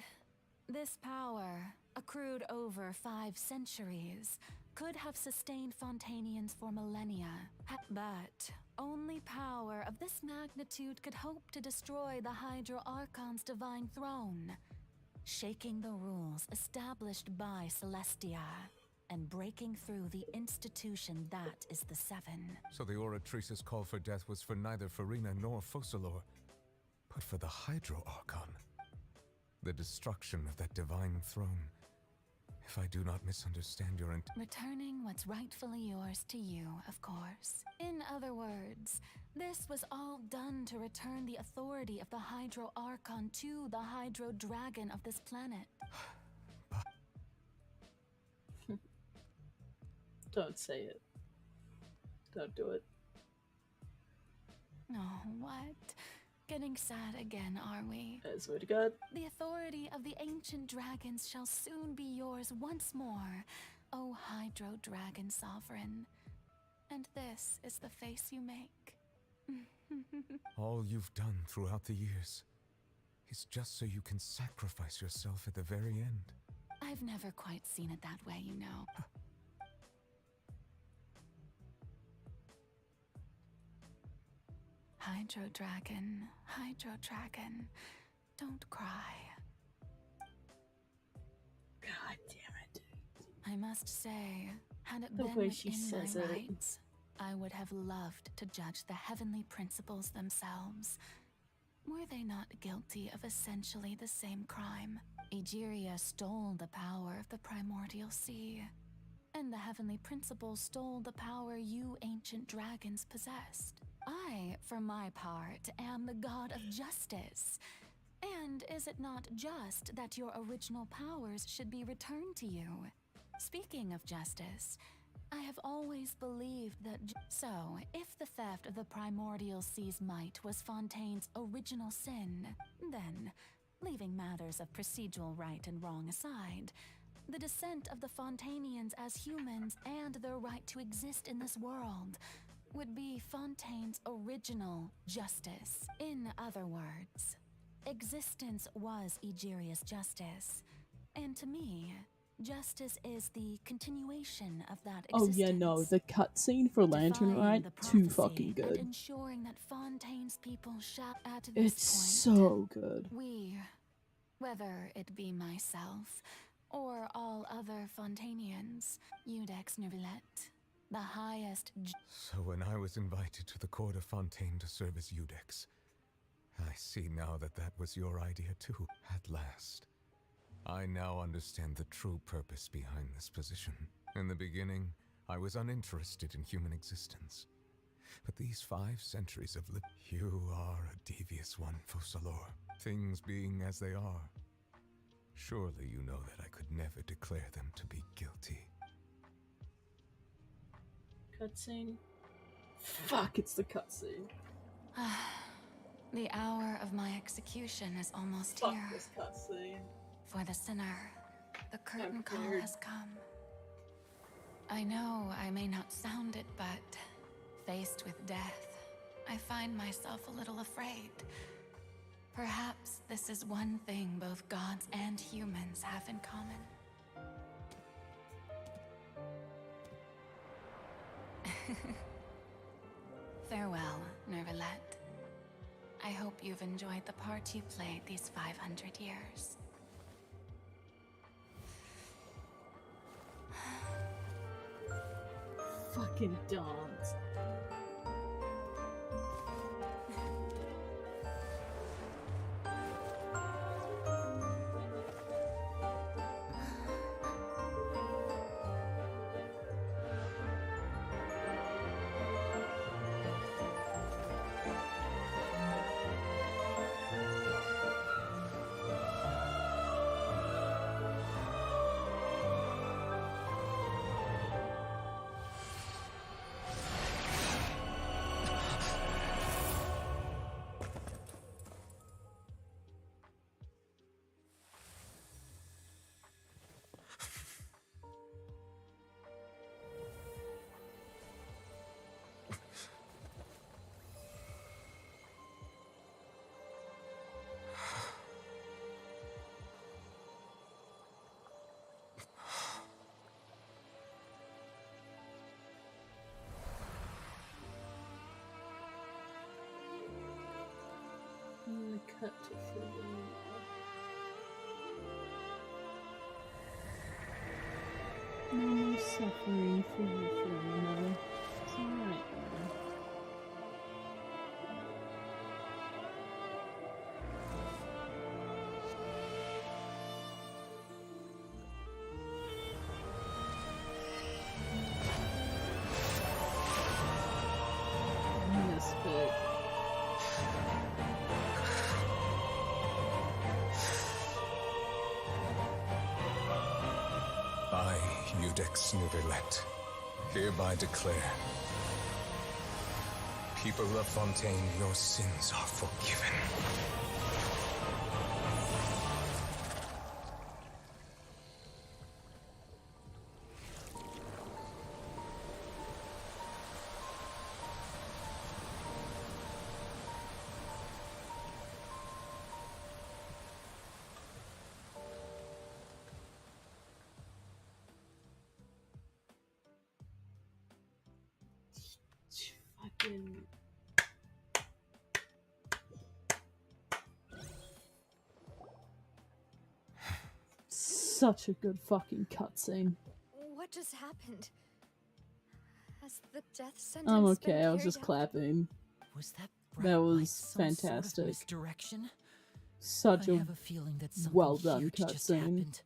This power, accrued over 5 centuries, could have sustained Fontainians for millennia. But only power of this magnitude could hope to destroy the Hydro Archon's divine throne, shaking the rules established by Celestia and breaking through the institution that is the Seven. So the Oratrice's call for death was for neither Farina nor Focalor, but for the Hydro Archon. The destruction of that divine throne. If I do not misunderstand your Returning what's rightfully yours to you, of course. In other words, this was all done to return the authority of the Hydro Archon to the Hydro Dragon of this planet. Don't say it. Don't do it. Oh, what? Getting sad again, are we? I swear to God. The authority of the ancient dragons shall soon be yours once more, O Hydro Dragon Sovereign. And this is the face you make. All you've done throughout the years is just so you can sacrifice yourself at the very end. I've never quite seen it that way, you know. Hydro Dragon, don't cry. God damn it. I must say, had it The been way she within says my it. rights, I would have loved to judge the heavenly principles themselves. Were they not guilty of essentially the same crime? Egeria stole the power of the primordial sea, and the heavenly principles stole the power you ancient dragons possessed. I, for my part, am the god of justice. And is it not just that your original powers should be returned to you? Speaking of justice, I have always believed that so, if the theft of the primordial sea's might was Fontaine's original sin, then, leaving matters of procedural right and wrong aside, the descent of the Fontainians as humans and their right to exist in this world would be Fontaine's original justice. In other words, existence was Egeria's justice, and to me, justice is the continuation of that existence. Oh yeah, no, the cutscene for Lantern Rite, too fucking And good. ensuring that Fontaine's people shall at this It's point, so good. we, whether it be myself or all other Fontainians, Eudex Nervilette, the highest So when I was invited to the court of Fontaine to serve as Eudex, I see now that that was your idea too. At last, I now understand the true purpose behind this position. In the beginning, I was uninterested in human existence. But these 5 centuries of you are a devious one, Focalor. Things being as they are, surely you know that I could never declare them to be guilty. Cutscene? Fuck, it's the cutscene. The hour of my execution is almost Fuck here. this cutscene. For the sinner, the curtain call prepared. has come. I know I may not sound it, but faced with death, I find myself a little afraid. Perhaps this is one thing both gods and humans have in common. Farewell, Nervilette. I hope you've enjoyed the part you played these 500 years. Fucking dance. Cut to freedom. No more suffering for you, Fiona. It's alright, man. This bit. I, Eudex Nuvilet, hereby declare, people of Fontaine, your sins are forgiven. Fucking. Such a good fucking cutscene. What just happened? Has the death sentence I'm been okay, I was carried just out? clapping. Was that That bright light was some sort of fantastic. misdirection? Such I a have a feeling that something well done huge just cutscene. happened.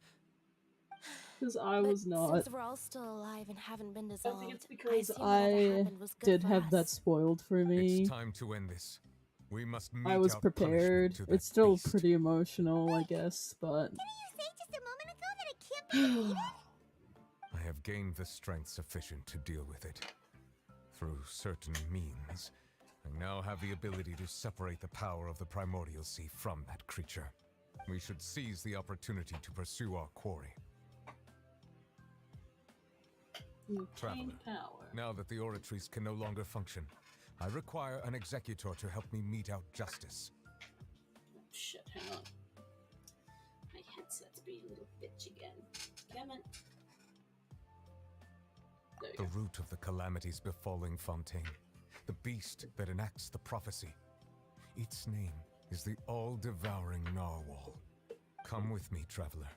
Because I But was not. since we're all still alive and haven't been I dissolved, think it's because assume whatever I happened was good did for have us. that spoiled for me. It's time to end this. We must meet I was out prepared. punishment to that It's still beast. pretty emotional, I guess, but Didn't you say just a moment ago that it can't be defeated? I have gained the strength sufficient to deal with it. Through certain means, I now have the ability to separate the power of the Primordial Sea from that creature. We should seize the opportunity to pursue our quarry. Traveler, power. now that the oratories can no longer function, I require an executor to help me mete out justice. Oh, shit, hang on. My headset's being a little bitch again. Damn it. There you The go. root of the calamities befalling Fontaine, the beast that enacts the prophecy. Its name is the all-devouring Narwhal. Come with me, traveler.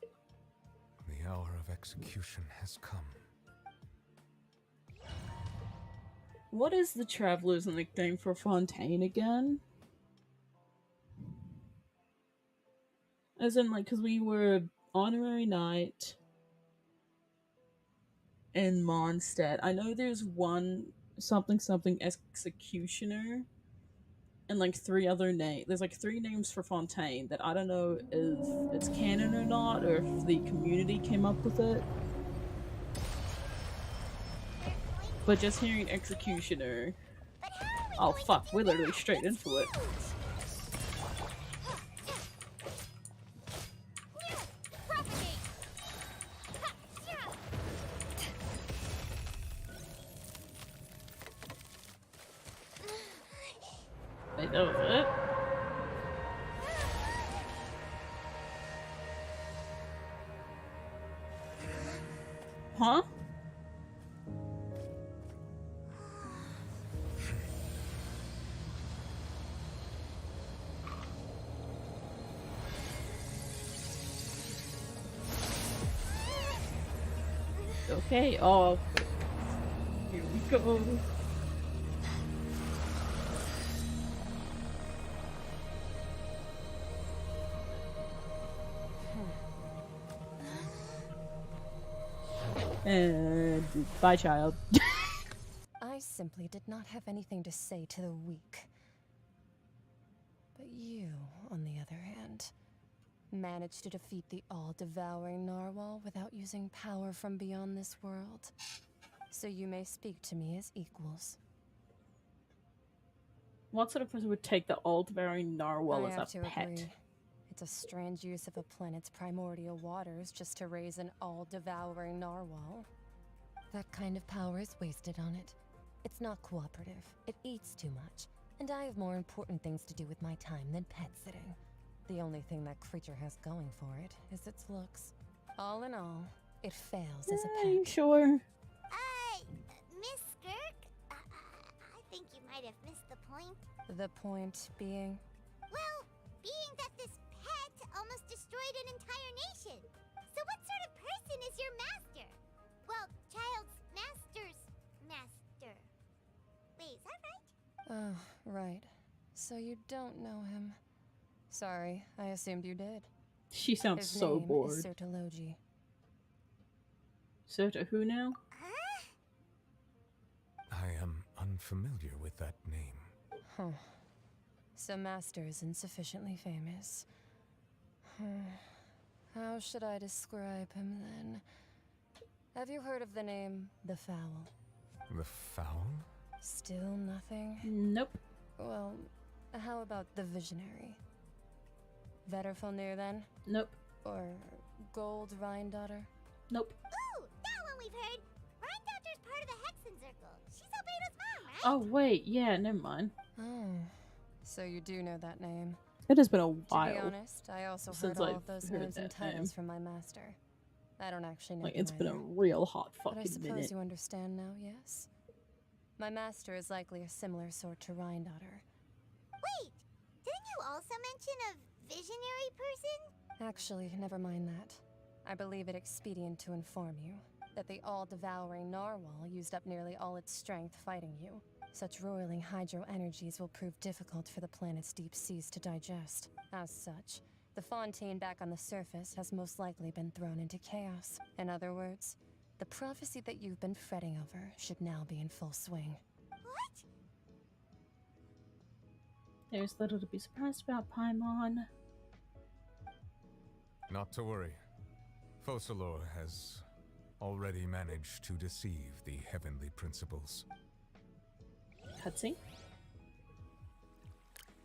The hour of execution has come. What is the Traveler's nickname for Fontaine again? As in, like, because we were Honorary Knight and Mondstadt. I know there's one something Executioner and like 3 other names. There's like 3 names for Fontaine that I don't know if it's canon or not, or if the community came up with it. But just hearing Executioner. Oh fuck, we're literally straight into it. Wait, that was it? Huh? Okay, oh. Here we go. And bye, child. I simply did not have anything to say to the weak. But you, on the other hand, managed to defeat the all-devouring Narwhal without using power from beyond this world. So you may speak to me as equals. What sort of person would take the all-devouring narwhal I have as a to pet? agree. It's a strange use of a planet's primordial waters just to raise an all-devouring narwhal. That kind of power is wasted on it. It's not cooperative. It eats too much. And I have more important things to do with my time than pet sitting. The only thing that creature has going for it is its looks. All in all, it fails as a Are pet. you sure? Miss Skirk? I think you might have missed the point. The point being? Well, being destroyed an entire nation. So what sort of person is your master? Well, child's master's master. Wait, is that right? Oh, right. So you don't know him. Sorry, I assumed you did. She sounds His so name bored. is Sertologi. Serta who now? I am unfamiliar with that name. Huh. So Master isn't sufficiently famous. How should I describe him then? Have you heard of the name The Fowl? The Fowl? Still nothing? Nope. Well, how about the Visionary? Vetterfalnir then? Nope. Or Gold Rhindaughter? Nope. Ooh, that one we've heard. Rhindaughter's part of the Hexen Circle. She's Albedo's mom, right? Oh wait, yeah, never mind. Oh, so you do know that name. It has been a while. To be honest, I also since heard all I've of those heard names and that titles name. from my master. I don't actually know Like, them it's been a either. real hot But I fucking suppose minute. you understand now, yes? My master is likely a similar sort to Rhindaughter. Wait, didn't you also mention a visionary person? Actually, never mind that. I believe it expedient to inform you that the all-devouring narwhal used up nearly all its strength fighting you. Such roiling hydro energies will prove difficult for the planet's deep seas to digest. As such, the Fontaine back on the surface has most likely been thrown into chaos. In other words, the prophecy that you've been fretting over should now be in full swing. What? There's little to be surprised about, Paimon. Not to worry. Focalor has already managed to deceive the heavenly principles. Cutscene?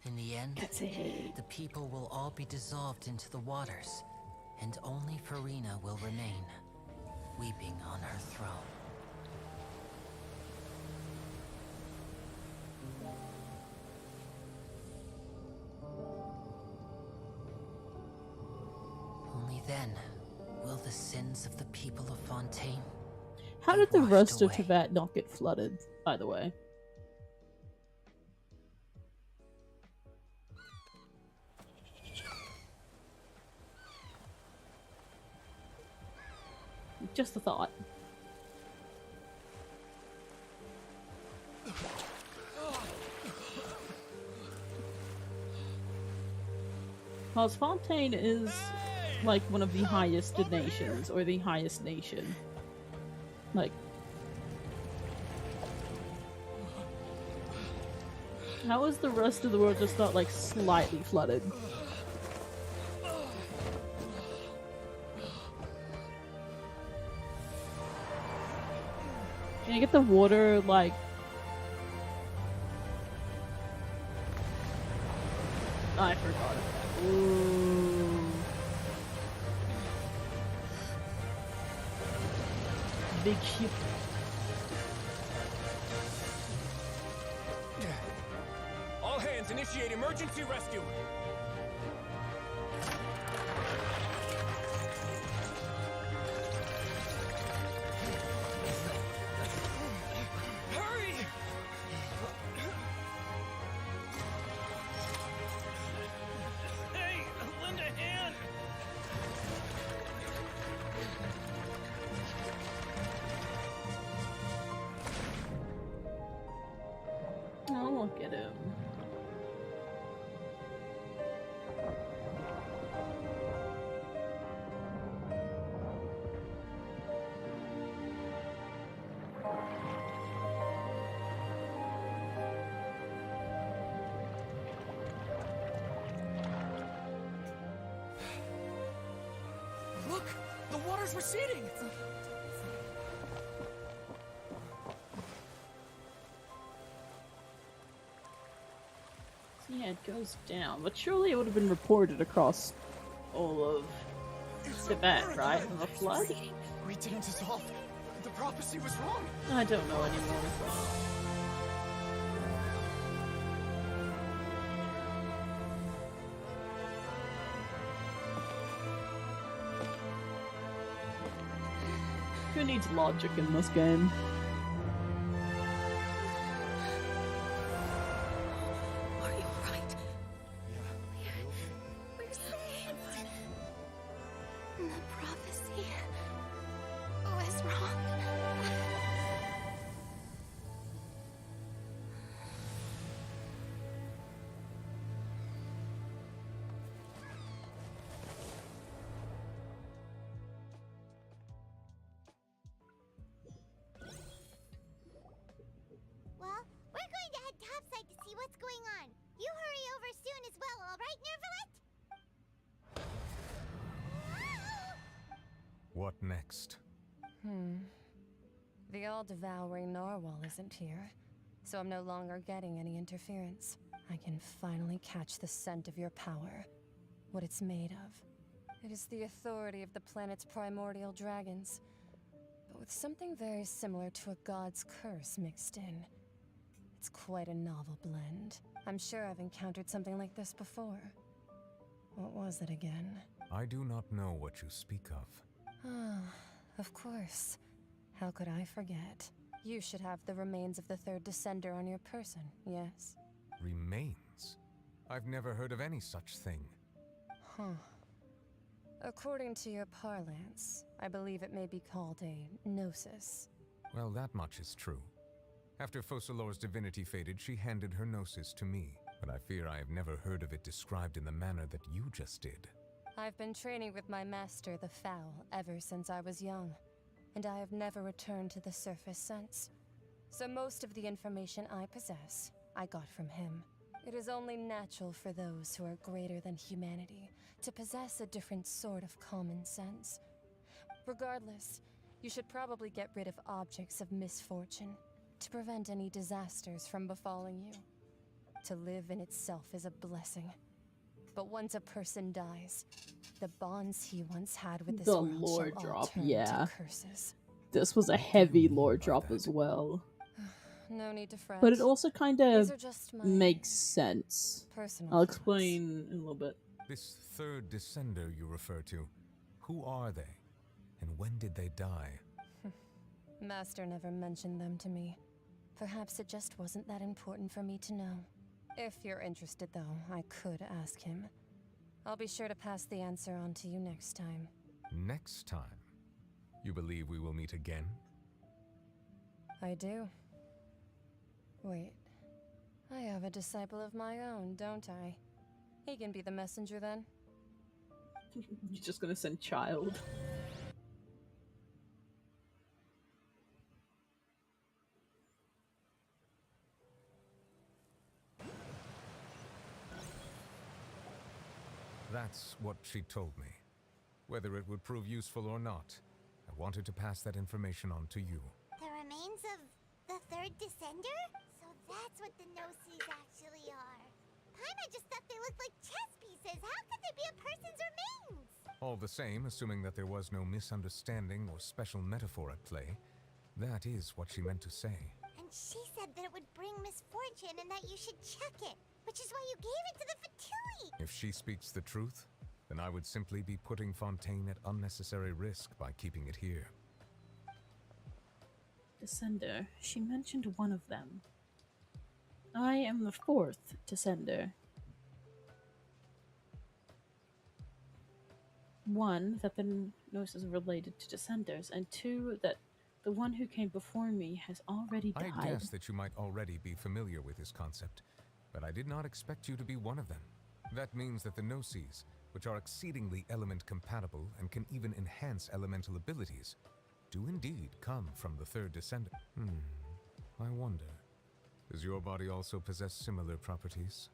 In the end, Cutscene. the people will all be dissolved into the waters, and only Farina will remain, weeping on her throne. Only then will the sins of the people of Fontaine. How did the rest of Teyvat not get flooded, by the way? Just a thought. Because Fontaine is like one of the highest nations, or the highest nation. Like, how is the rest of the world just not like slightly flooded? Can you get the water like I forgot of that. Ooh. Big ship. All hands, initiate emergency rescue! Hurry! Hey, lend a hand! Oh, look at him. Look! The water's receding! So yeah, it goes down, but surely it would have been reported across all of Teyvat, right? In the flood? We didn't dissolve. The prophecy was wrong. I don't know anymore. Who needs logic in this game? Are you alright? We're safe. What next? The all-devouring narwhal isn't here, so I'm no longer getting any interference. I can finally catch the scent of your power, what it's made of. It is the authority of the planet's primordial dragons, but with something very similar to a god's curse mixed in. It's quite a novel blend. I'm sure I've encountered something like this before. What was it again? I do not know what you speak of. Ah, of course. How could I forget? You should have the remains of the third descender on your person, yes? Remains? I've never heard of any such thing. Huh. According to your parlance, I believe it may be called a gnosis. Well, that much is true. After Focalor's divinity faded, she handed her gnosis to me, but I fear I have never heard of it described in the manner that you just did. I've been training with my master, the Foul, ever since I was young, and I have never returned to the surface since. So most of the information I possess, I got from him. It is only natural for those who are greater than humanity to possess a different sort of common sense. Regardless, you should probably get rid of objects of misfortune to prevent any disasters from befalling you. To live in itself is a blessing. But once a person dies, the bonds he once had with this The world lore shall all drop, turn yeah. to curses. This was a heavy lore drop as well. No need to fret. But it also kind of These are just my makes sense. personal I'll thoughts. explain in a little bit. This third descender you refer to, who are they? And when did they die? Master never mentioned them to me. Perhaps it just wasn't that important for me to know. If you're interested, though, I could ask him. I'll be sure to pass the answer on to you next time. Next time? You believe we will meet again? I do. Wait. I have a disciple of my own, don't I? He can be the messenger then. You're just gonna send child. That's what she told me. Whether it would prove useful or not, I wanted to pass that information on to you. The remains of the third descender? So that's what the Gnosis actually are. Paimon just thought they looked like chess pieces. How could they be a person's remains? All the same, assuming that there was no misunderstanding or special metaphor at play, that is what she meant to say. And she said that it would bring misfortune and that you should check it, which is why you gave it to the Fatui. If she speaks the truth, then I would simply be putting Fontaine at unnecessary risk by keeping it here. Descender. She mentioned one of them. I am the fourth Descender. One, that the Gnosis is related to Descenders, and two, that the one who came before me has already died. I guessed that you might already be familiar with this concept, but I did not expect you to be one of them. That means that the Gnosis, which are exceedingly element compatible and can even enhance elemental abilities, do indeed come from the third descender. I wonder, does your body also possess similar properties?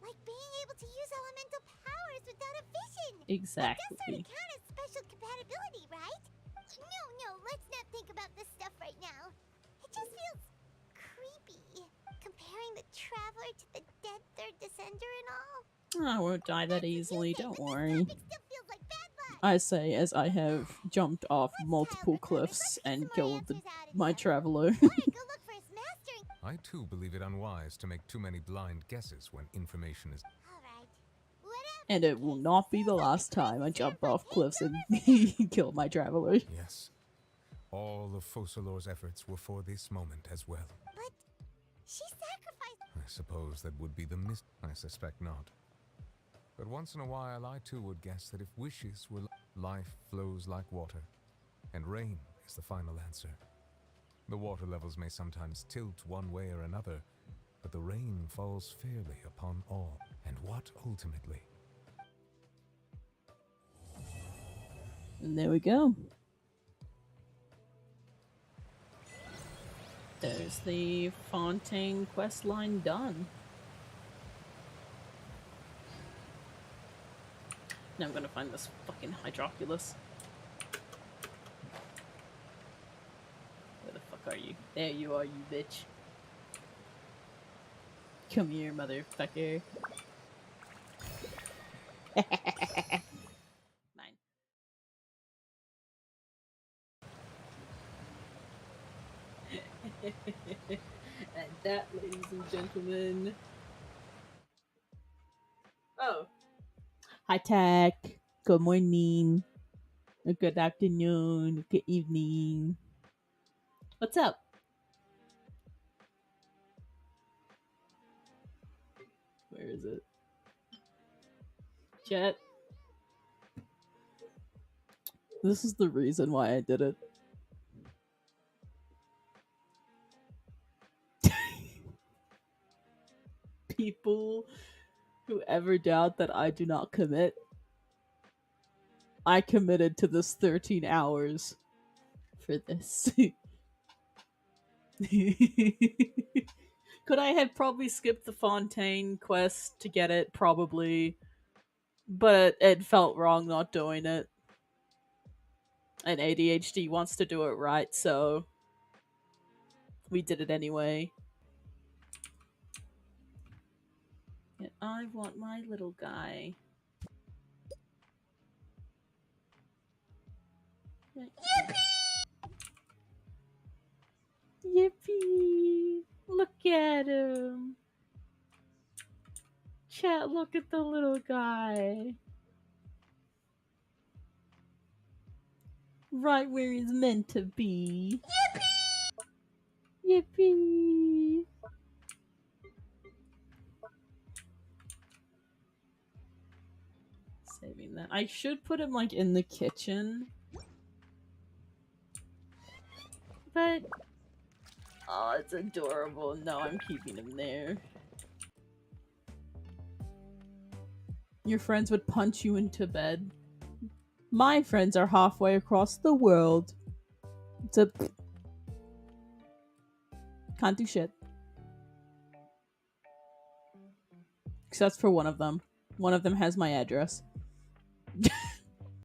Like being able to use elemental powers without a vision. Exactly. That does sort of count as special compatibility, right? No, let's not think about this stuff right now. It just feels creepy. Comparing the Traveler to the dead third descender and all. I won't die that easily, don't worry. I say as I have jumped off multiple cliffs and killed my traveler. I too believe it unwise to make too many blind guesses when information is... And it will not be the last time I jump off cliffs and kill my traveler. Yes. All of Focalor's efforts were for this moment as well. But she sacrificed... I suppose that would be the I suspect not. But once in a while I too would guess that if wishes were life flows like water, and rain is the final answer. The water levels may sometimes tilt one way or another, but the rain falls fairly upon all. And what ultimately? And there we go. There's the Fontaine questline done. Now I'm gonna find this fucking Hydroculus. Where the fuck are you? There you are, you bitch. Come here, motherfucker. Mine. And that, ladies and gentlemen. Oh. Hi, Tech. Good morning. Good afternoon. Good evening. What's up? Where is it? Chat. This is the reason why I did it. People who ever doubt that I do not commit, I committed to this 13 hours for this. Could I have probably skipped the Fontaine quest to get it? Probably. But it felt wrong not doing it. And ADHD wants to do it right, so we did it anyway. And I want my little guy. Yippee! Look at him! Chat, look at the little guy. Right where he's meant to be. Yippee! Yippee! Saving that. I should put him, like, in the kitchen. But... oh, it's adorable. No, I'm keeping him there. Your friends would punch you into bed. My friends are halfway across the world. It's a... can't do shit. Except for one of them. One of them has my address.